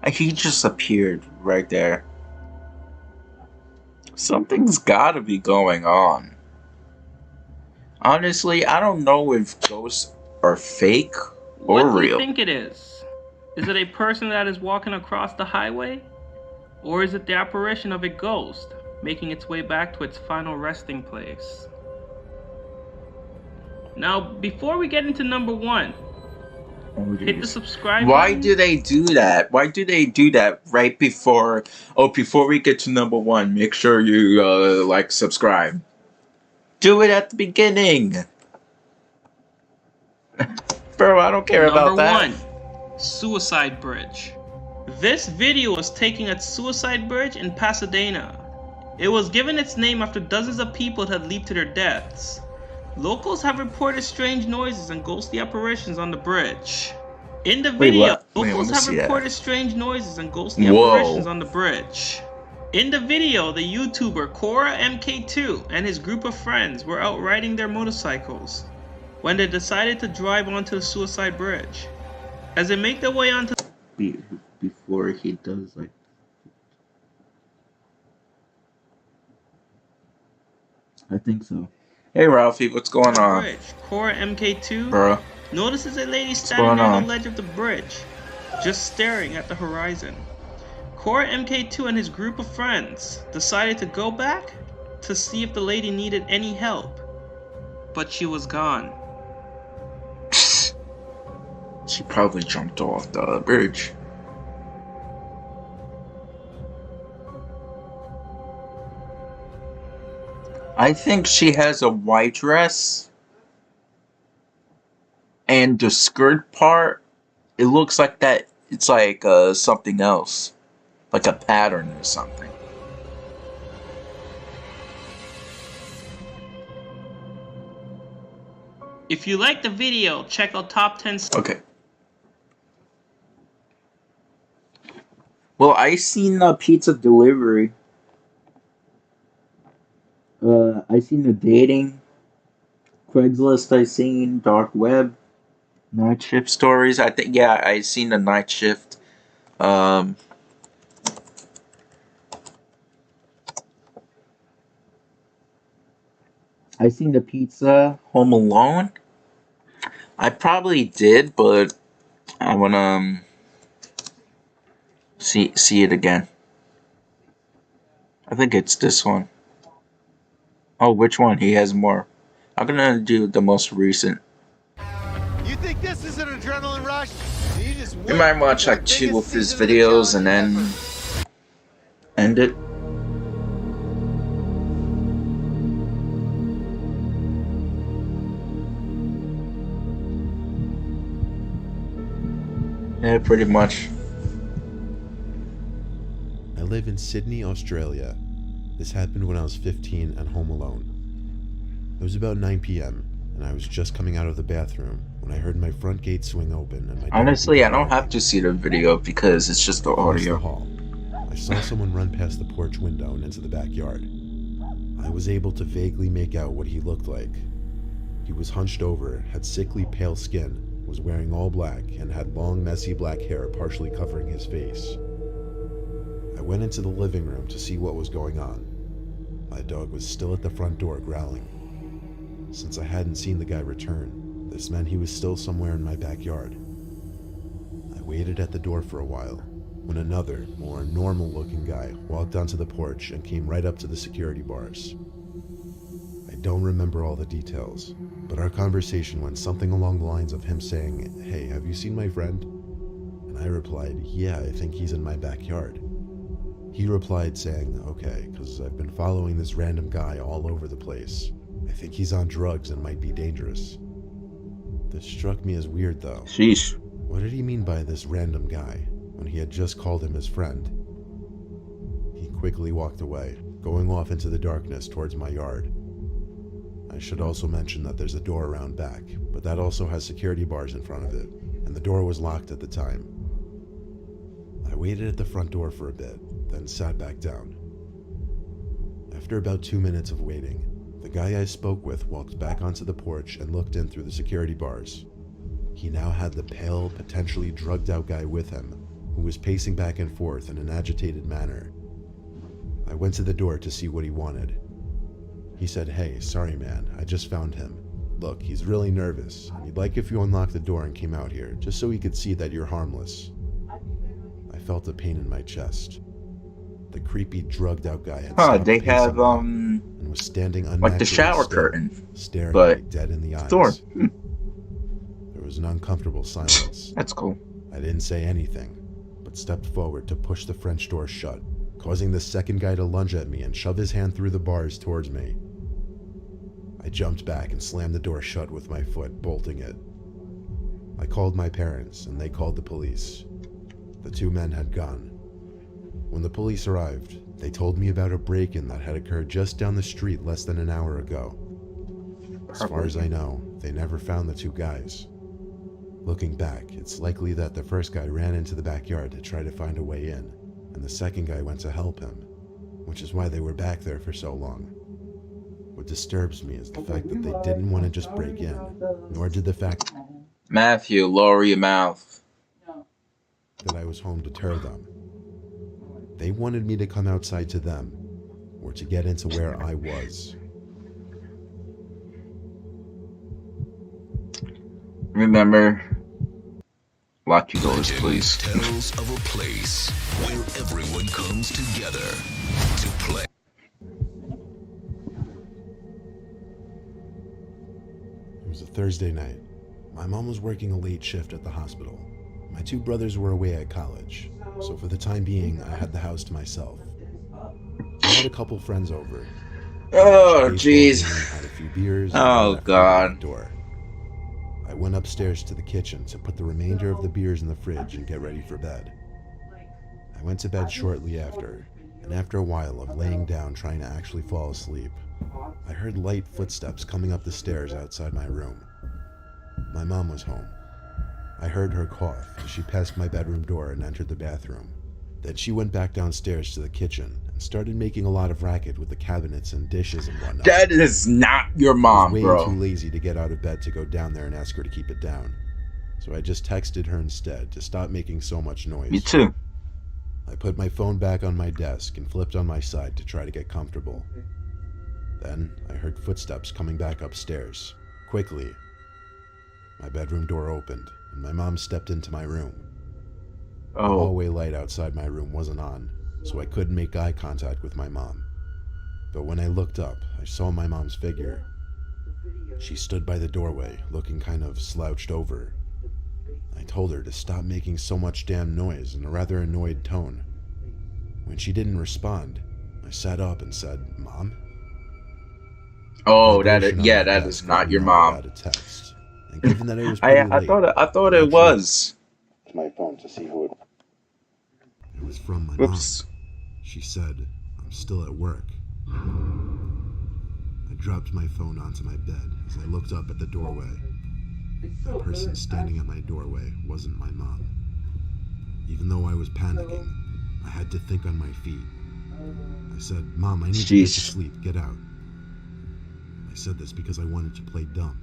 S1: He just appeared right there. Something's gotta be going on. Honestly, I don't know if ghosts are fake or real.
S8: What do you think it is? Is it a person that is walking across the highway? Or is it the apparition of a ghost making its way back to its final resting place? Now, before we get into number 1, hit the subscribe
S1: Why
S8: button.
S1: do they do that? Why do they do that right before... Oh, before we get to number 1, make sure you, like, subscribe. Do it at the beginning! Bro, I don't care about that.
S8: Number 1, Suicide Bridge. This video was taken at Suicide Bridge in Pasadena. It was given its name after dozens of people had leaped to their deaths. Locals have reported strange noises and ghostly apparitions on the bridge. In the video, locals have reported strange noises and ghostly apparitions on the bridge. In the video, the YouTuber Cora MK2 and his group of friends were out riding their motorcycles when they decided to drive onto the suicide bridge. As they make their way onto
S1: before he does like I think so. Hey Ralphie, what's going on?
S8: Bridge, Cora MK2
S1: Bro.
S8: notices a lady standing on the ledge of the bridge, just staring at the horizon. Cora MK2 and his group of friends decided to go back to see if the lady needed any help, but she was gone.
S1: She probably jumped off the bridge. I think she has a white dress, and the skirt part, it looks like that. It's like something else, like a pattern or something.
S8: If you like the video, check out top 10.
S1: Okay. Well, I seen a pizza delivery. I seen the dating, Craigslist. I seen dark web, night shift stories. I think I seen the night shift. I seen the pizza Home Alone. I probably did, but I wanna see it again. I think it's this one. Oh, which one? He has more. I'm gonna do the most recent.
S9: You think this is an adrenaline rush? You just
S1: You might watch like 2 of his videos and then end it. Yeah, pretty much.
S5: I live in Sydney, Australia. This happened when I was 15 and home alone. It was about 9 p.m. and I was just coming out of the bathroom when I heard my front gate swing open and my
S1: Honestly, I don't have to see the video because it's just the audio.
S5: Hall. I saw someone run past the porch window and into the backyard. I was able to vaguely make out what he looked like. He was hunched over, had sickly pale skin, was wearing all black, and had long messy black hair partially covering his face. I went into the living room to see what was going on. My dog was still at the front door growling. Since I hadn't seen the guy return, this meant he was still somewhere in my backyard. I waited at the door for a while, when another, more normal-looking guy walked onto the porch and came right up to the security bars. I don't remember all the details, but our conversation went something along the lines of him saying, "Hey, have you seen my friend?" And I replied, "Yeah, I think he's in my backyard." He replied saying, "Okay, because I've been following this random guy all over the place. I think he's on drugs and might be dangerous." This struck me as weird though.
S1: Sheesh.
S5: What did he mean by this random guy when he had just called him his friend? He quickly walked away, going off into the darkness towards my yard. I should also mention that there's a door around back, but that also has security bars in front of it, and the door was locked at the time. I waited at the front door for a bit, then sat back down. After about 2 minutes of waiting, the guy I spoke with walked back onto the porch and looked in through the security bars. He now had the pale, potentially drugged out guy with him, who was pacing back and forth in an agitated manner. I went to the door to see what he wanted. He said, "Hey, sorry man, I just found him. Look, he's really nervous, and he'd like if you unlocked the door and came out here, just so he could see that you're harmless." I felt a pain in my chest. The creepy, drugged out guy had
S1: they have
S5: and was standing
S1: like the shower curtain,
S5: staring
S1: but
S5: me dead in the eyes.
S1: door.
S5: There was an uncomfortable silence.
S1: That's cool.
S5: I didn't say anything, but stepped forward to push the French door shut, causing the second guy to lunge at me and shove his hand through the bars towards me. I jumped back and slammed the door shut with my foot, bolting it. I called my parents, and they called the police. The 2 men had gone. When the police arrived, they told me about a break-in that had occurred just down the street less than an hour ago. As far as I know, they never found the 2 guys. Looking back, it's likely that the first guy ran into the backyard to try to find a way in, and the second guy went to help him. which is why they were back there for so long. What disturbs me is the fact that they didn't want to just break in, nor did the fact
S1: Matthew, lower your mouth.
S5: that I was home deter them. They wanted me to come outside to them, or to get into where I was.
S1: Remember, lock your doors, please.
S6: Tells of a place where everyone comes together to play.
S5: It was a Thursday night. My mom was working a late shift at the hospital. My two brothers were away at college, so for the time being, I had the house to myself. I had a couple friends over.
S1: Oh, jeez.
S5: Had a few beers.
S1: Oh, God.
S5: Door. I went upstairs to the kitchen to put the remainder of the beers in the fridge and get ready for bed. I went to bed shortly after, and after a while of laying down trying to actually fall asleep, I heard light footsteps coming up the stairs outside my room. My mom was home. I heard her cough as she passed my bedroom door and entered the bathroom. Then she went back downstairs to the kitchen and started making a lot of racket with the cabinets and dishes and whatnot.
S1: That is not your mom,
S5: I was
S1: bro.
S5: way too lazy to get out of bed to go down there and ask her to keep it down. So I just texted her instead to stop making so much noise.
S1: Me too.
S5: I put my phone back on my desk and flipped on my side to try to get comfortable. Then I heard footsteps coming back upstairs. Quickly, my bedroom door opened and my mom stepped into my room. The hallway light outside my room wasn't on, so I couldn't make eye contact with my mom. But when I looked up, I saw my mom's figure. She stood by the doorway, looking kind of slouched over. I told her to stop making so much damn noise in a rather annoyed tone. When she didn't respond, I sat up and said, "Mom?"
S1: Oh, that is not your mom.
S5: A text. And given that it was
S1: I thought it was.
S5: my phone to see who it was from. My
S1: Whoops.
S5: mom. She said, "I'm still at work." I dropped my phone onto my bed as I looked up at the doorway. The person standing at my doorway wasn't my mom. Even though I was panicking, I had to think on my feet. I said, "Mom, I need to get to sleep. Get out." I said this because I wanted to play dumb,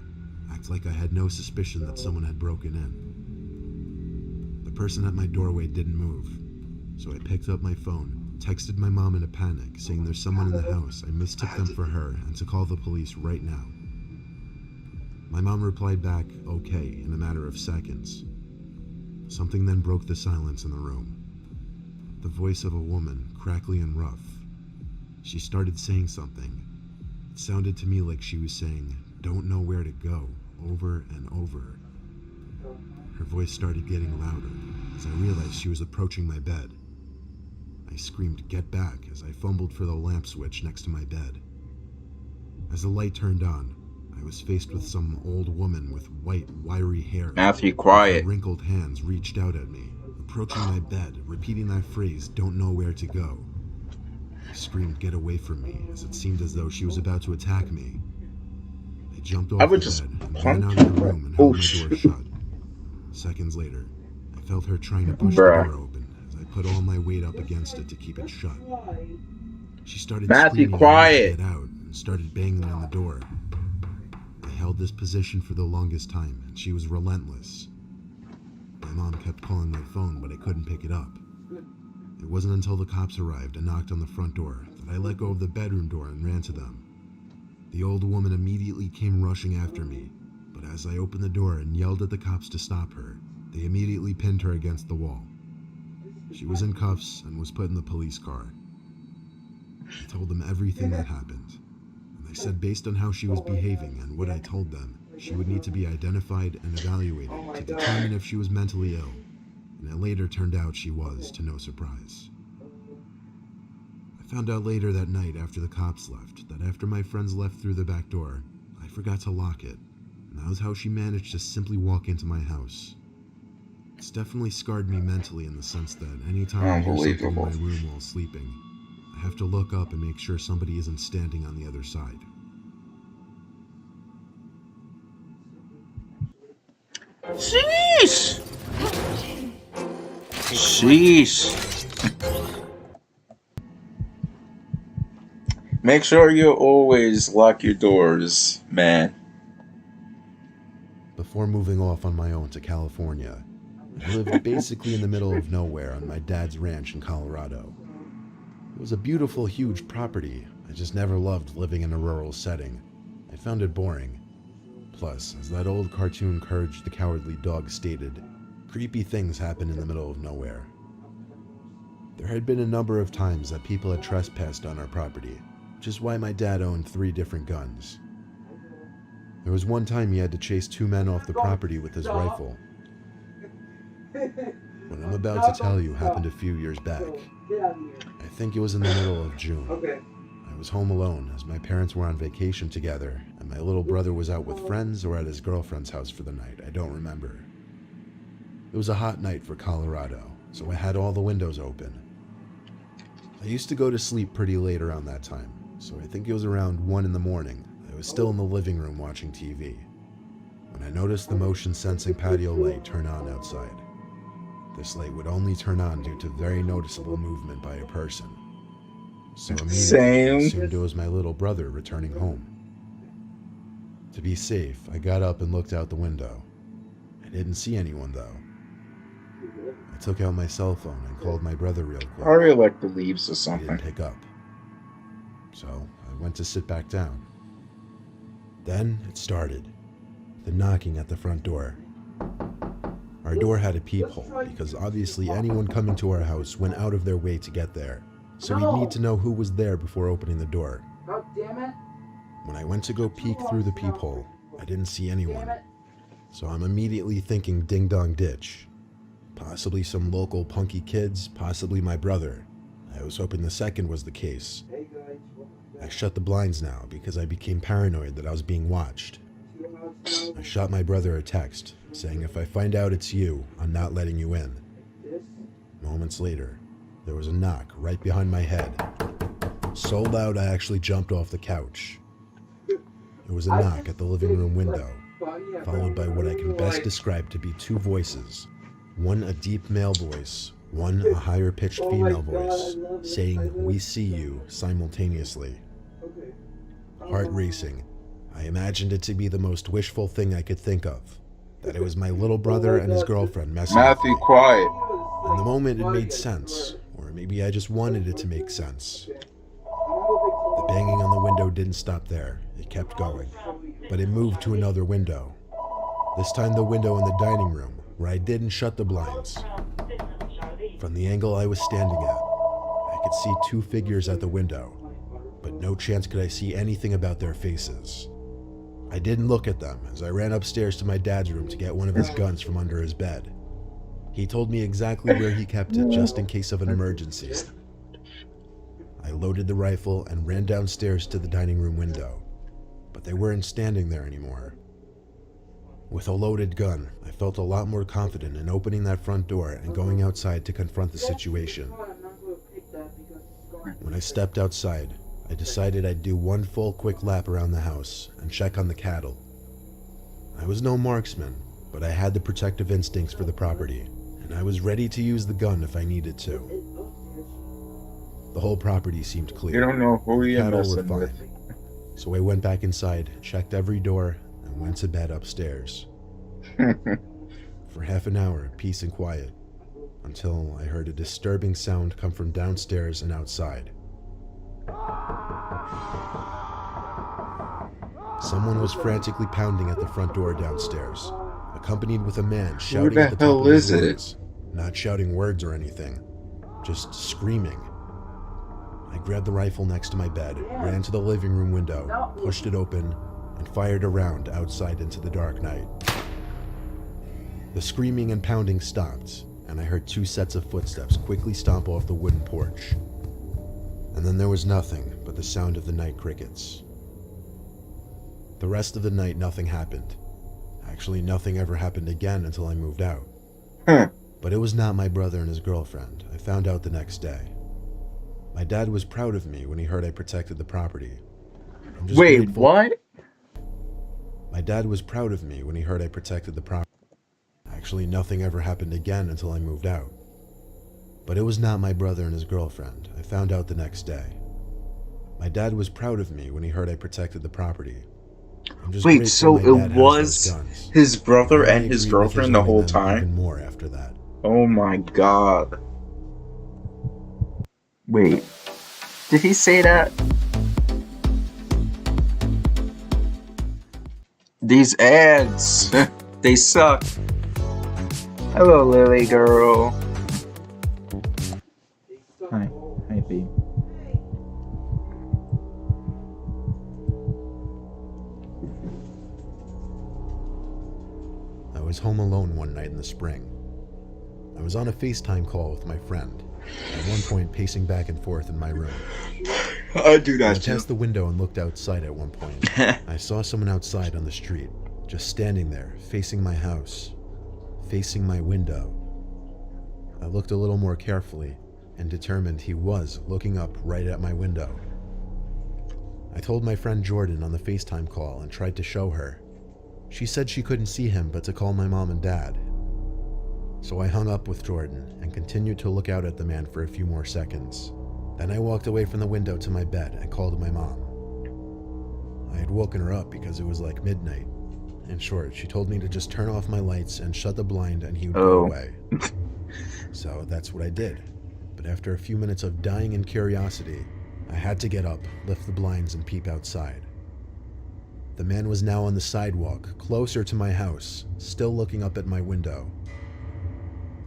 S5: act like I had no suspicion that someone had broken in. The person at my doorway didn't move, so I picked up my phone, texted my mom in a panic, saying there's someone in the house, I mistook them for her, and to call the police right now. My mom replied back, "Okay," in a matter of seconds. Something then broke the silence in the room. The voice of a woman, crackly and rough. She started saying something. It sounded to me like she was saying, "Don't know where to go," over and over. Her voice started getting louder as I realized she was approaching my bed. I screamed, "Get back," as I fumbled for the lamp switch next to my bed. As the light turned on, I was faced with some old woman with white, wiry hair.
S1: Matthew, quiet.
S5: Her wrinkled hands reached out at me, approaching my bed, repeating that phrase, "Don't know where to go." I screamed, "Get away from me," as it seemed as though she was about to attack me. I jumped off the bed and ran out of the room and held my door shut. Seconds later, I felt her trying to push the door open as I put all my weight up against it to keep it shut. She started screaming
S1: quiet.
S5: to get out and started banging on the door. I held this position for the longest time, and she was relentless. My mom kept calling my phone, but I couldn't pick it up. It wasn't until the cops arrived and knocked on the front door that I let go of the bedroom door and ran to them. The old woman immediately came rushing after me, but as I opened the door and yelled at the cops to stop her, they immediately pinned her against the wall. She was in cuffs and was put in the police car. I told them everything that happened, and they said based on how she was behaving and what I told them, she would need to be identified and evaluated to determine if she was mentally ill, and it later turned out she was, to no surprise. I found out later that night after the cops left that after my friends left through the back door, I forgot to lock it, and that was how she managed to simply walk into my house. It's definitely scarred me mentally in the sense that anytime I hear something in my room while sleeping, I have to look up and make sure somebody isn't standing on the other side.
S1: Sheesh! Sheesh! Make sure you always lock your doors, man.
S5: Before moving off on my own to California, I lived basically in the middle of nowhere on my dad's ranch in Colorado. It was a beautiful, huge property. I just never loved living in a rural setting. I found it boring. Plus, as that old cartoon Courage the Cowardly Dog stated, creepy things happen in the middle of nowhere. There had been a number of times that people had trespassed on our property, which is why my dad owned 3 different guns. There was one time he had to chase 2 men off the property with his rifle. What I'm about to tell you happened a few years back. I think it was in the middle of June. I was home alone as my parents were on vacation together and my little brother was out with friends or at his girlfriend's house for the night. I don't remember. It was a hot night for Colorado, so I had all the windows open. I used to go to sleep pretty late around that time, so I think it was around 1 in the morning. I was still in the living room watching TV when I noticed the motion-sensing patio light turn on outside. This light would only turn on due to very noticeable movement by a person. So immediately I assumed it was my little brother returning home. To be safe, I got up and looked out the window. I didn't see anyone though. I took out my cell phone and called my brother real quick.
S1: Probably like the leaves or
S5: He
S1: something.
S5: didn't pick up. So I went to sit back down. Then it started. The knocking at the front door. Our door had a peephole because obviously anyone coming to our house went out of their way to get there. So we'd need to know who was there before opening the door. When I went to go peek through the peephole, I didn't see anyone. So I'm immediately thinking ding dong ditch. Possibly some local punky kids, possibly my brother. I was hoping the second was the case. I shut the blinds now because I became paranoid that I was being watched. I shot my brother a text, saying if I find out it's you, I'm not letting you in. Moments later, there was a knock right behind my head. So loud I actually jumped off the couch. It was a knock at the living room window, followed by what I can best describe to be 2 voices. One a deep male voice, one a higher pitched female voice, saying "we see you" simultaneously. Heart racing, I imagined it to be the most wishful thing I could think of. That it was my little brother and his girlfriend messing with
S1: Matthew,
S5: me.
S1: quiet.
S5: In the moment it made sense, or maybe I just wanted it to make sense. The banging on the window didn't stop there, it kept going, but it moved to another window. This time the window in the dining room, where I didn't shut the blinds. From the angle I was standing at, I could see 2 figures at the window, but no chance could I see anything about their faces. I didn't look at them as I ran upstairs to my dad's room to get one of his guns from under his bed. He told me exactly where he kept it just in case of an emergency. I loaded the rifle and ran downstairs to the dining room window, but they weren't standing there anymore. With a loaded gun, I felt a lot more confident in opening that front door and going outside to confront the situation. When I stepped outside, I decided I'd do one full quick lap around the house and check on the cattle. I was no marksman, but I had the protective instincts for the property, and I was ready to use the gun if I needed to. The whole property seeed clear.
S1: You don't know who you're
S5: Cattle were
S1: messing with.
S5: fine. So I went back inside, checked every door, and went to bed upstairs. For half an hour, peace and quiet, until I heard a disturbing sound come from downstairs and outside. Someone was frantically pounding at the front door downstairs, accompanied with a man shouting at the top of his lungs, not shouting words or anything, just screaming. I grabbed the rifle next to my bed, ran to the living room window, pushed it open, and fired a round outside into the dark night. The screaming and pounding stopped, and I heard 2 sets of footsteps quickly stomp off the wooden porch. And then there was nothing but the sound of the night crickets. The rest of the night, nothing happened. Actually, nothing ever happened again until I moved out. But it was not my brother and his girlfriend. I found out the next day. My dad was proud of me when he heard I protected the property.
S1: Wait,
S5: grateful.
S1: what?
S5: My dad was proud of me when he heard I protected the property. Actually, nothing ever happened again until I moved out. But it was not my brother and his girlfriend. I found out the next day. My dad was proud of me when he heard I protected the property.
S1: Wait, so it was his brother and his girlfriend the whole time?
S5: Even more after that.
S1: Oh my god. Wait, did he say that? These ads, they suck. Hello, Lily girl. Hi, babe.
S5: I was home alone one night in the spring. I was on a FaceTime call with my friend, at one point pacing back and forth in my room.
S1: I do that too.
S5: I passed the window and looked outside at one point. I saw someone outside on the street, just standing there, facing my house, facing my window. I looked a little more carefully and determined he was looking up right at my window. I told my friend Jordan on the FaceTime call and tried to show her. She said she couldn't see him but to call my mom and dad. So I hung up with Jordan and continued to look out at the man for a few more seconds. Then I walked away from the window to my bed and called my mom. I had woken her up because it was like midnight. In short, she told me to just turn off my lights and shut the blind and he would go away. So that's what I did. But after a few minutes of dying in curiosity, I had to get up, lift the blinds, and peep outside. The man was now on the sidewalk, closer to my house, still looking up at my window.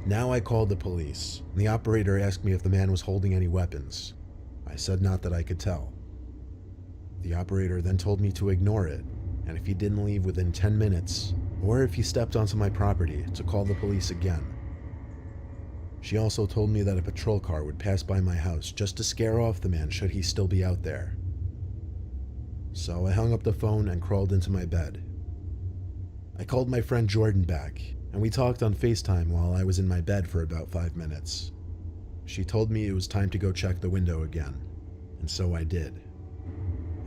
S5: Now I called the police. The operator asked me if the man was holding any weapons. I said not that I could tell. The operator then told me to ignore it, and if he didn't leave within 10 minutes, or if he stepped onto my property, to call the police again. She also told me that a patrol car would pass by my house just to scare off the man should he still be out there. So I hung up the phone and crawled into my bed. I called my friend Jordan back, and we talked on FaceTime while I was in my bed for about 5 minutes. She told me it was time to go check the window again, and so I did.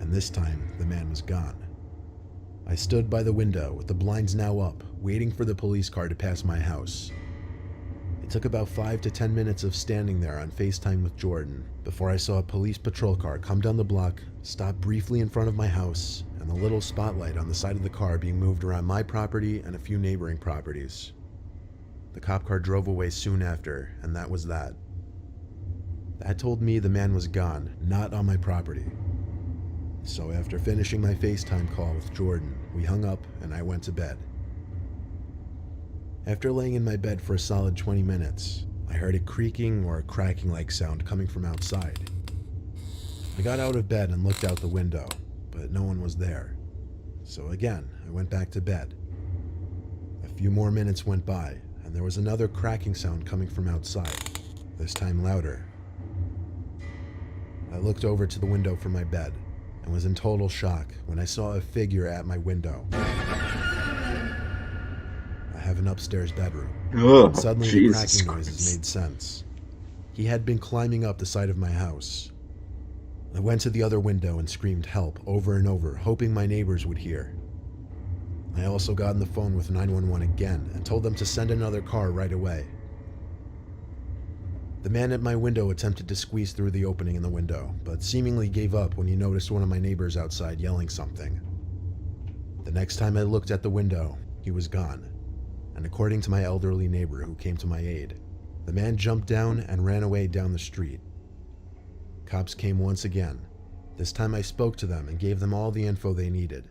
S5: And this time, the man was gone. I stood by the window with the blinds now up, waiting for the police car to pass my house. It took about 5 to 10 minutes of standing there on FaceTime with Jordan before I saw a police patrol car come down the block, stop briefly in front of my house, and the little spotlight on the side of the car being moved around my property and a few neighboring properties. The cop car drove away soon after, and that was that. That told me the man was gone, not on my property. So after finishing my FaceTime call with Jordan, we hung up and I went to bed. After laying in my bed for a solid 20 minutes, I heard a creaking or a cracking-like sound coming from outside. I got out of bed and looked out the window, but no one was there. So again, I went back to bed. A few more minutes went by, and there was another cracking sound coming from outside, this time louder. I looked over to the window from my bed and was in total shock when I saw a figure at my window. I have an upstairs bedroom. Suddenly the cracking noises made sense. He had been climbing up the side of my house. I went to the other window and screamed help over and over, hoping my neighbors would hear. I also got on the phone with 911 again and told them to send another car right away. The man at my window attempted to squeeze through the opening in the window, but seemingly gave up when he noticed one of my neighbors outside yelling something. The next time I looked at the window, he was gone, and according to my elderly neighbor who came to my aid, the man jumped down and ran away down the street. Cops came once again. This time I spoke to them and gave them all the info they needed.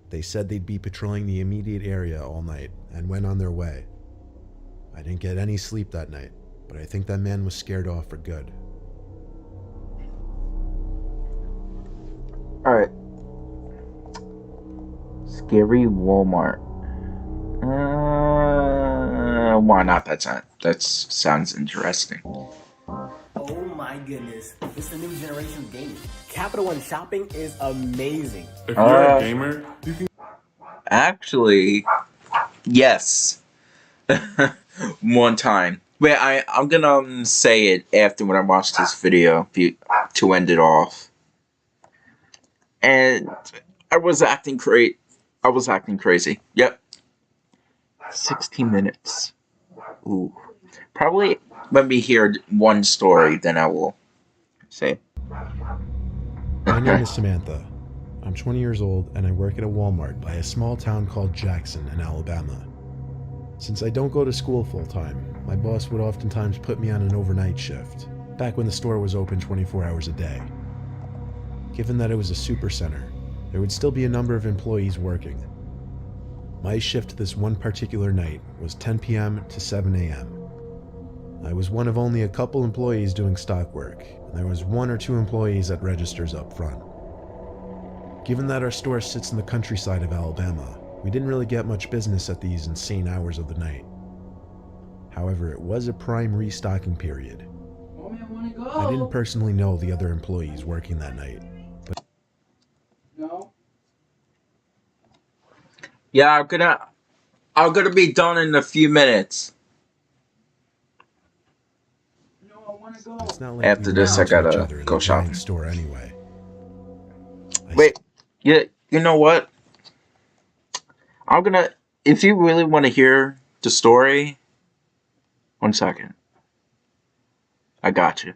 S5: They said they'd be patrolling the immediate area all night and went on their way. I didn't get any sleep that night, but I think that man was scared off for good.
S1: Alright. Scary Walmart. Why not? That sounds interesting.
S10: Oh my goodness. It's the new generation of gaming. Capital One shopping is amazing.
S4: If you're a gamer, you can...
S1: Actually, yes. One time. Wait, I'm gonna say it after when I watched this video to end it off. And I was acting crazy. Yep. 16 minutes. Ooh. Probably when we hear one story, then I will say it.
S5: My name is Samantha. I'm 20 years old and I work at a Walmart by a small town called Jackson in Alabama. Since I don't go to school full-time, my boss would oftentimes put me on an overnight shift, back when the store was open 24 hours a day. Given that it was a supercenter, there would still be a number of employees working. My shift this one particular night was 10 p.m. to 7 a.m. I was one of only a couple employees doing stock work, and there was 1 or 2 employees at registers up front. Given that our store sits in the countryside of Alabama, we didn't really get much business at these insane hours of the night. However, it was a prime restocking period.
S1: Mommy, I wanna go.
S5: I didn't personally know the other employees working that night.
S1: No. Yeah, I'm gonna be done in a few minutes. No, I wanna go.
S5: It's not like
S1: After this, I gotta go shopping.
S5: Store anyway.
S1: Wait, you know what? I'm gonna. If you really want to hear the story, 1 second. I got you.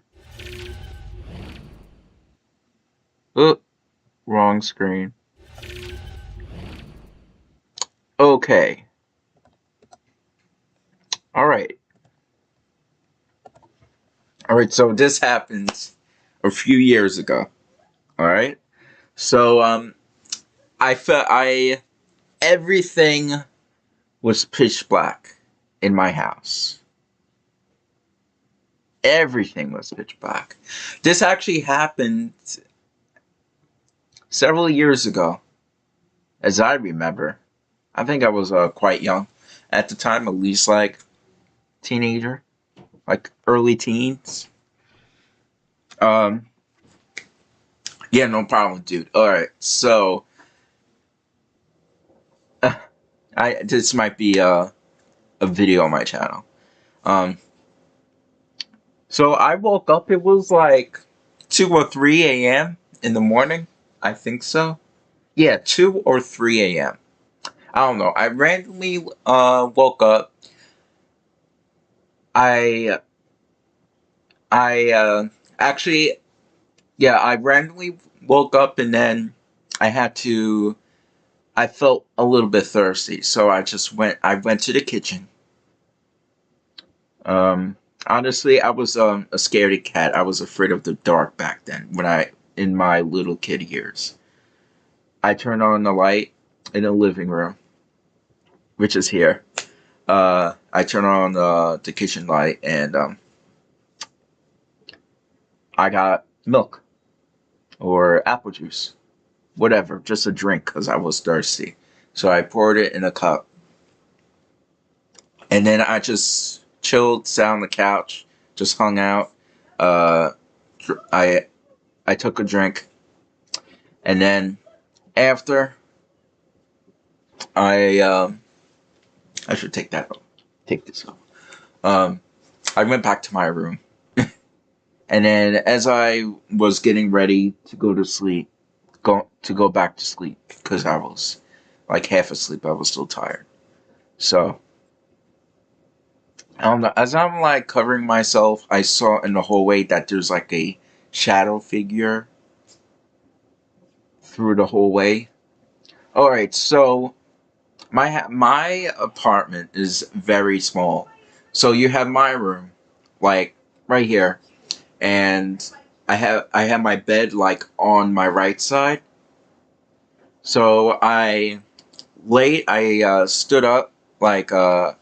S1: Oh, wrong screen. Okay. Alright. Alright, so this happened a few years ago. Alright? So, everything was pitch black in my house. Everything was pitch black. This actually happened several years ago, as I remember. I think I was quite young at the time, at least like teenager, like early teens. Yeah, no problem, dude. All right, so this might be a video on my channel. So I woke up. It was like 2 or 3 a.m. in the morning. I think so. Yeah, 2 or 3 a.m. I don't know. I randomly woke up. I randomly woke up and then I felt a little bit thirsty, so I went to the kitchen. Honestly, I was a scaredy cat. I was afraid of the dark back then in my little kid years. I turned on the light in the living room, which is here. I turned on the kitchen light and I got milk or apple juice, whatever, just a drink because I was thirsty. So I poured it in a cup. And then I just chilled, sat on the couch, just hung out. I took a drink. And then after, I should take this off. I went back to my room. And then as I was getting ready to go to sleep, go back to sleep, because I was like half asleep, I was still tired. So, I don't know, as I'm like covering myself, I saw in the hallway that there's like a shadow figure through the hallway. Alright, so my apartment is very small. So you have my room, like right here, and I have my bed like on my right side. So I stood up like what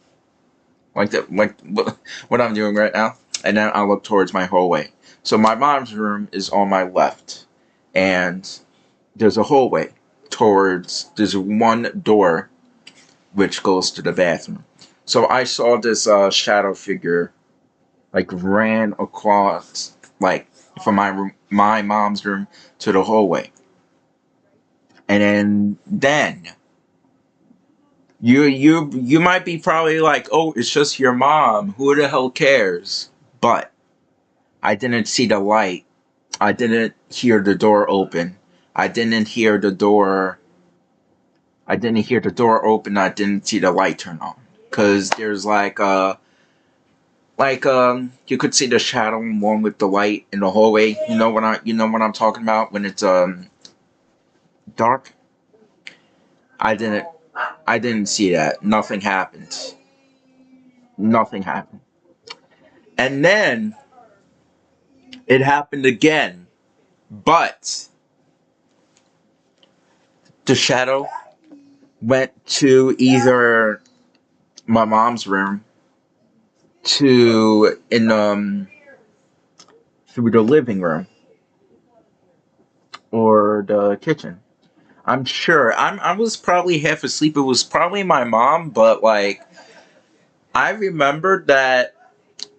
S1: I'm doing right now, and then I looked towards my hallway. So my mom's room is on my left, and there's a hallway there's one door which goes to the bathroom. So I saw this shadow figure like ran across like from my mom's room to the hallway. And then you might be probably like, oh, it's just your mom. Who the hell cares? But I didn't see the light. I didn't hear the door open. I didn't hear the door open. I didn't see the light turn on. Cause there's like like you could see the shadow along with the light in the hallway. You know what I'm talking about when it's dark. I didn't see that. Nothing happened. Nothing happened. And then it happened again, but the shadow went to either my mom's room to through the living room or the kitchen. I'm sure. I was probably half asleep. It was probably my mom, but like I remembered that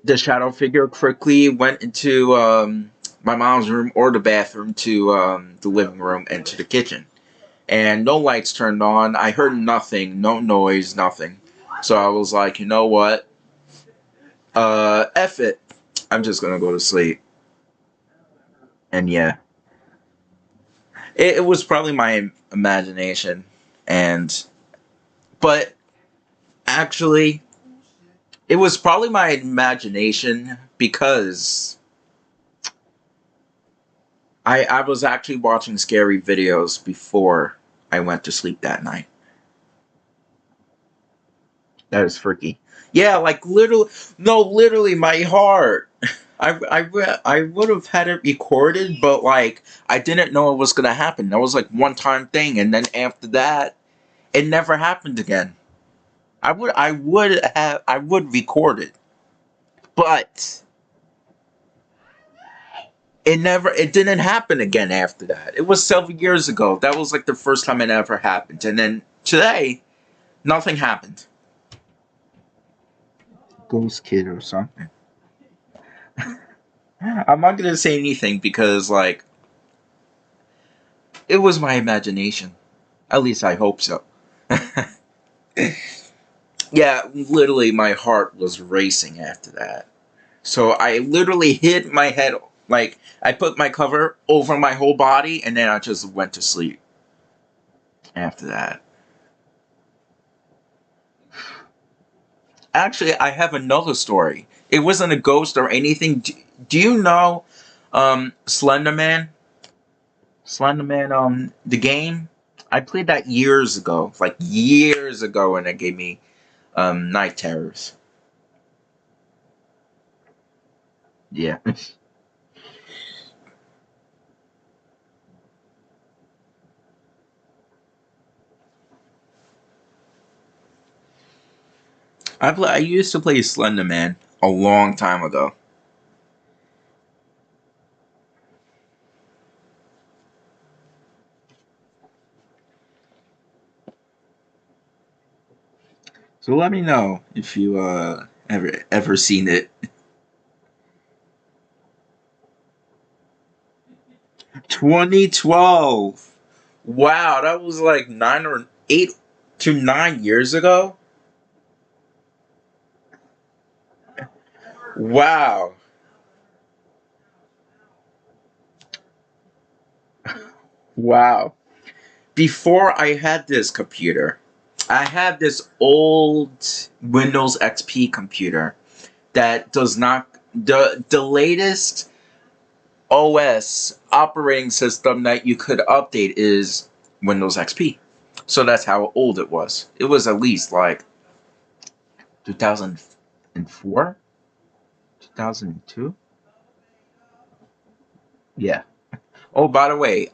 S1: the shadow figure quickly went into my mom's room or the bathroom to the living room and to the kitchen. And no lights turned on. I heard nothing, no noise, nothing. So I was like, you know what? F it. I'm just gonna go to sleep. And yeah. It was probably my imagination. But actually, it was probably my imagination because I was actually watching scary videos before I went to sleep that night. That is freaky. Yeah, like literally my heart. I would have had it recorded, but like I didn't know it was gonna happen. That was like one time thing, and then after that, it never happened again. I would record it, but it didn't happen again after that. It was several years ago. That was like the first time it ever happened, and then today, nothing happened. Ghost kid or something. I'm not gonna say anything because, like, it was my imagination. At least I hope so. Yeah, literally, my heart was racing after that. So I literally hid my head, like, I put my cover over my whole body, and then I just went to sleep after that. Actually, I have another story. It wasn't a ghost or anything. Do you know Slender Man? Slender Man, the game? I played that years ago. Like years ago, and it gave me night terrors. Yeah. I used to play Slender Man a long time ago. So let me know if you ever seen it. 2012. Wow, that was like 8 to 9 years ago. Wow. Wow. Before I had this computer, I had this old Windows XP computer that does not the latest OS operating system that you could update is Windows XP. So that's how old it was. It was at least like 2004, 2002. Yeah. Oh, by the way,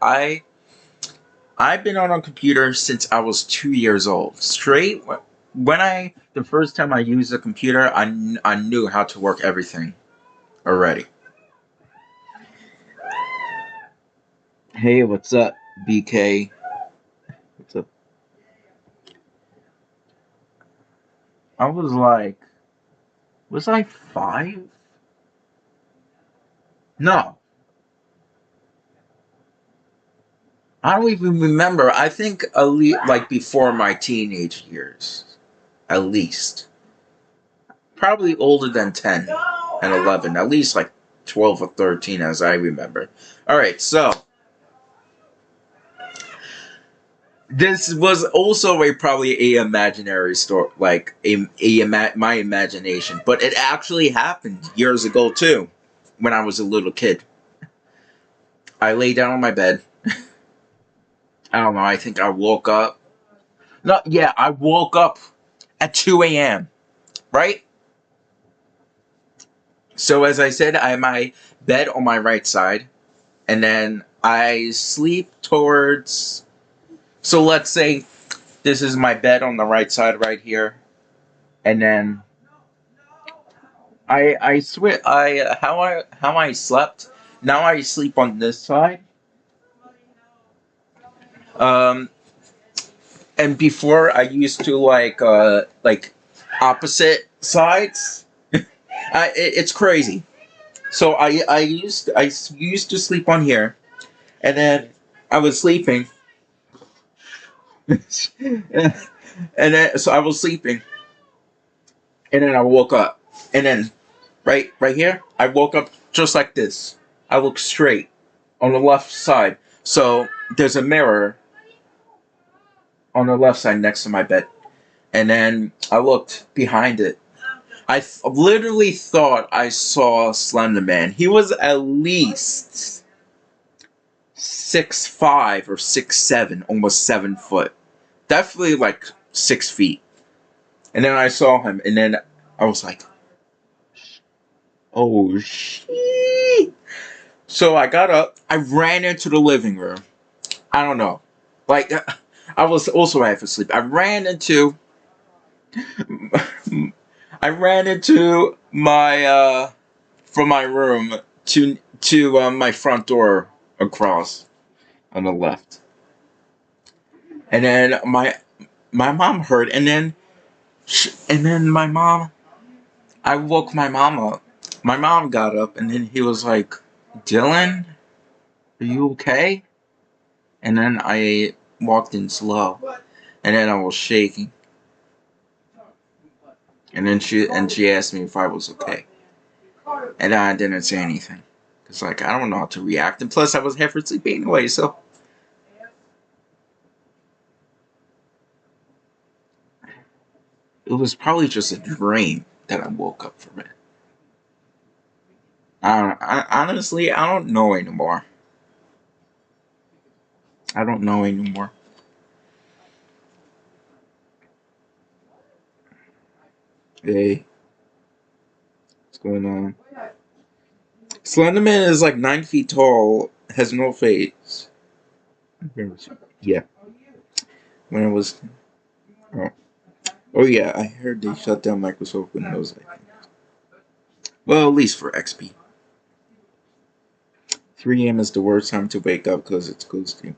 S1: I've been on a computer since I was 2 years old. Straight when the first time I used a computer, I knew how to work everything already. Hey, what's up, BK? What's up? I was like, was I 5? No. I don't even remember. I think like before my teenage years. At least. Probably older than 10 and 11. At least like 12 or 13 as I remember. Alright, so This was also probably a imaginary story, like my imagination, but it actually happened years ago too, when I was a little kid. I lay down on my bed. I don't know. I think I woke up. No, yeah, I woke up at 2 a.m. Right? So as I said, I have my bed on my right side, and then I sleep towards. So let's say this is my bed on the right side right here, and then I swear how I slept. Now I sleep on this side. Um, and before I used to like opposite sides. It's crazy. So I used to sleep on here, and then I was sleeping, and then so I was sleeping, and then I woke up, and then right here I woke up just like this. I look straight on the left side. So there's a mirror on the left side next to my bed, and then I looked behind it. Literally thought I saw Slender Man. He was at least 6'5" or 6'7", almost 7 foot. Definitely like 6 feet. And then I saw him, and then I was like, "Oh shit!" So I got up. I ran into the living room. I don't know, like I was also half asleep. I ran into my from my room to my front door across on the left, and then my mom heard, and then my mom. I woke my mom up. My mom got up, and then he was like, "Dylan, are you okay?" And then I walked in slow, and then I was shaking, and then she asked me if I was okay. And I didn't say anything. Because, like, I don't know how to react. And plus, I was half asleep anyway, so. It was probably just a dream that I woke up from it. Honestly, I don't know anymore. I don't know anymore. Hey. What's going on? Slenderman is like 9 feet tall, has no face. Yeah. When it was. Oh yeah, I heard they shut down Microsoft Windows, I think. Well, at least for XP. 3 a.m. is the worst time to wake up because it's ghosting.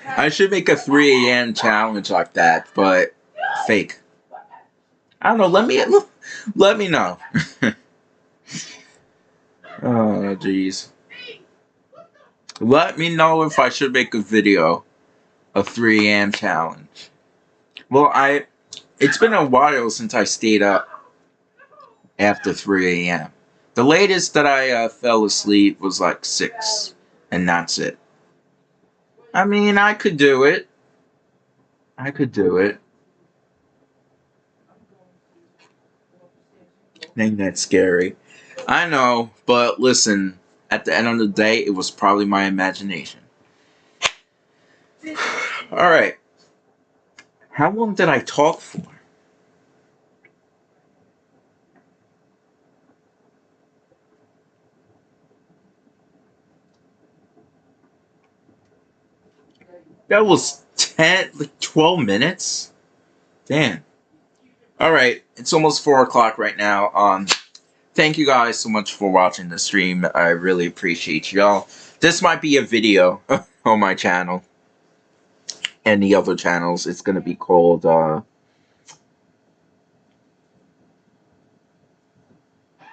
S1: I should make a 3 a.m. challenge like that, but fake. I don't know. Let me know. Oh, jeez. Let me know if I should make a video, a 3 a.m. challenge. Well, it's been a while since I stayed up after 3 a.m. The latest that I fell asleep was like 6, and that's it. I mean, I could do it. Ain't that scary? I know, but listen, at the end of the day, it was probably my imagination. Alright. How long did I talk for? That was 12 minutes? Damn. Alright, it's almost 4 o'clock right now. Thank you guys so much for watching the stream. I really appreciate y'all. This might be a video on my channel. And the other channels. It's gonna be called, No,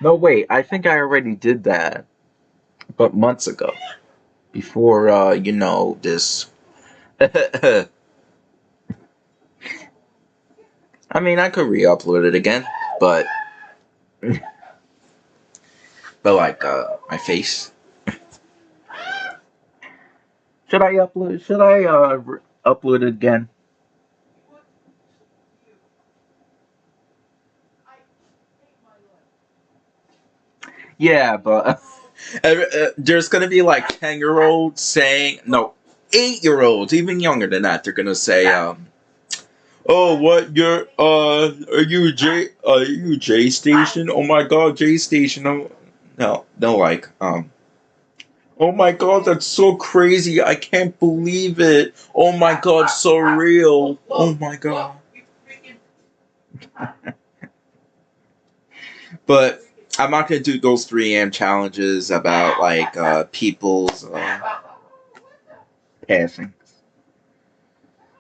S1: wait, I think I already did that. But months ago. Before, this. I mean, I could re-upload it again, but like, my face. Should I upload? Should I upload it again? Yeah, but there's gonna be like 10-year-olds saying no, 8-year-olds, even younger than that. They're gonna say, "Oh, what? Are you J Station? Oh my God, J Station." No, they'll like, "Oh my God, that's so crazy! I can't believe it! Oh my God, so real! Oh my God!" But I'm not gonna do those 3 a.m. challenges about like people's passing,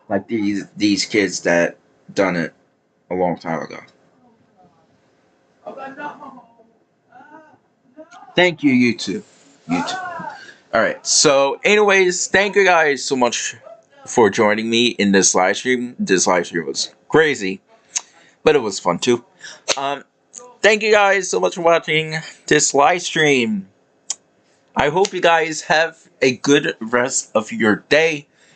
S1: like these kids that done it a long time ago. Thank you, YouTube. Alright, so anyways, thank you guys so much for joining me in this live stream. This live stream was crazy, but it was fun too. Thank you guys so much for watching this live stream. I hope you guys have a good rest of your day.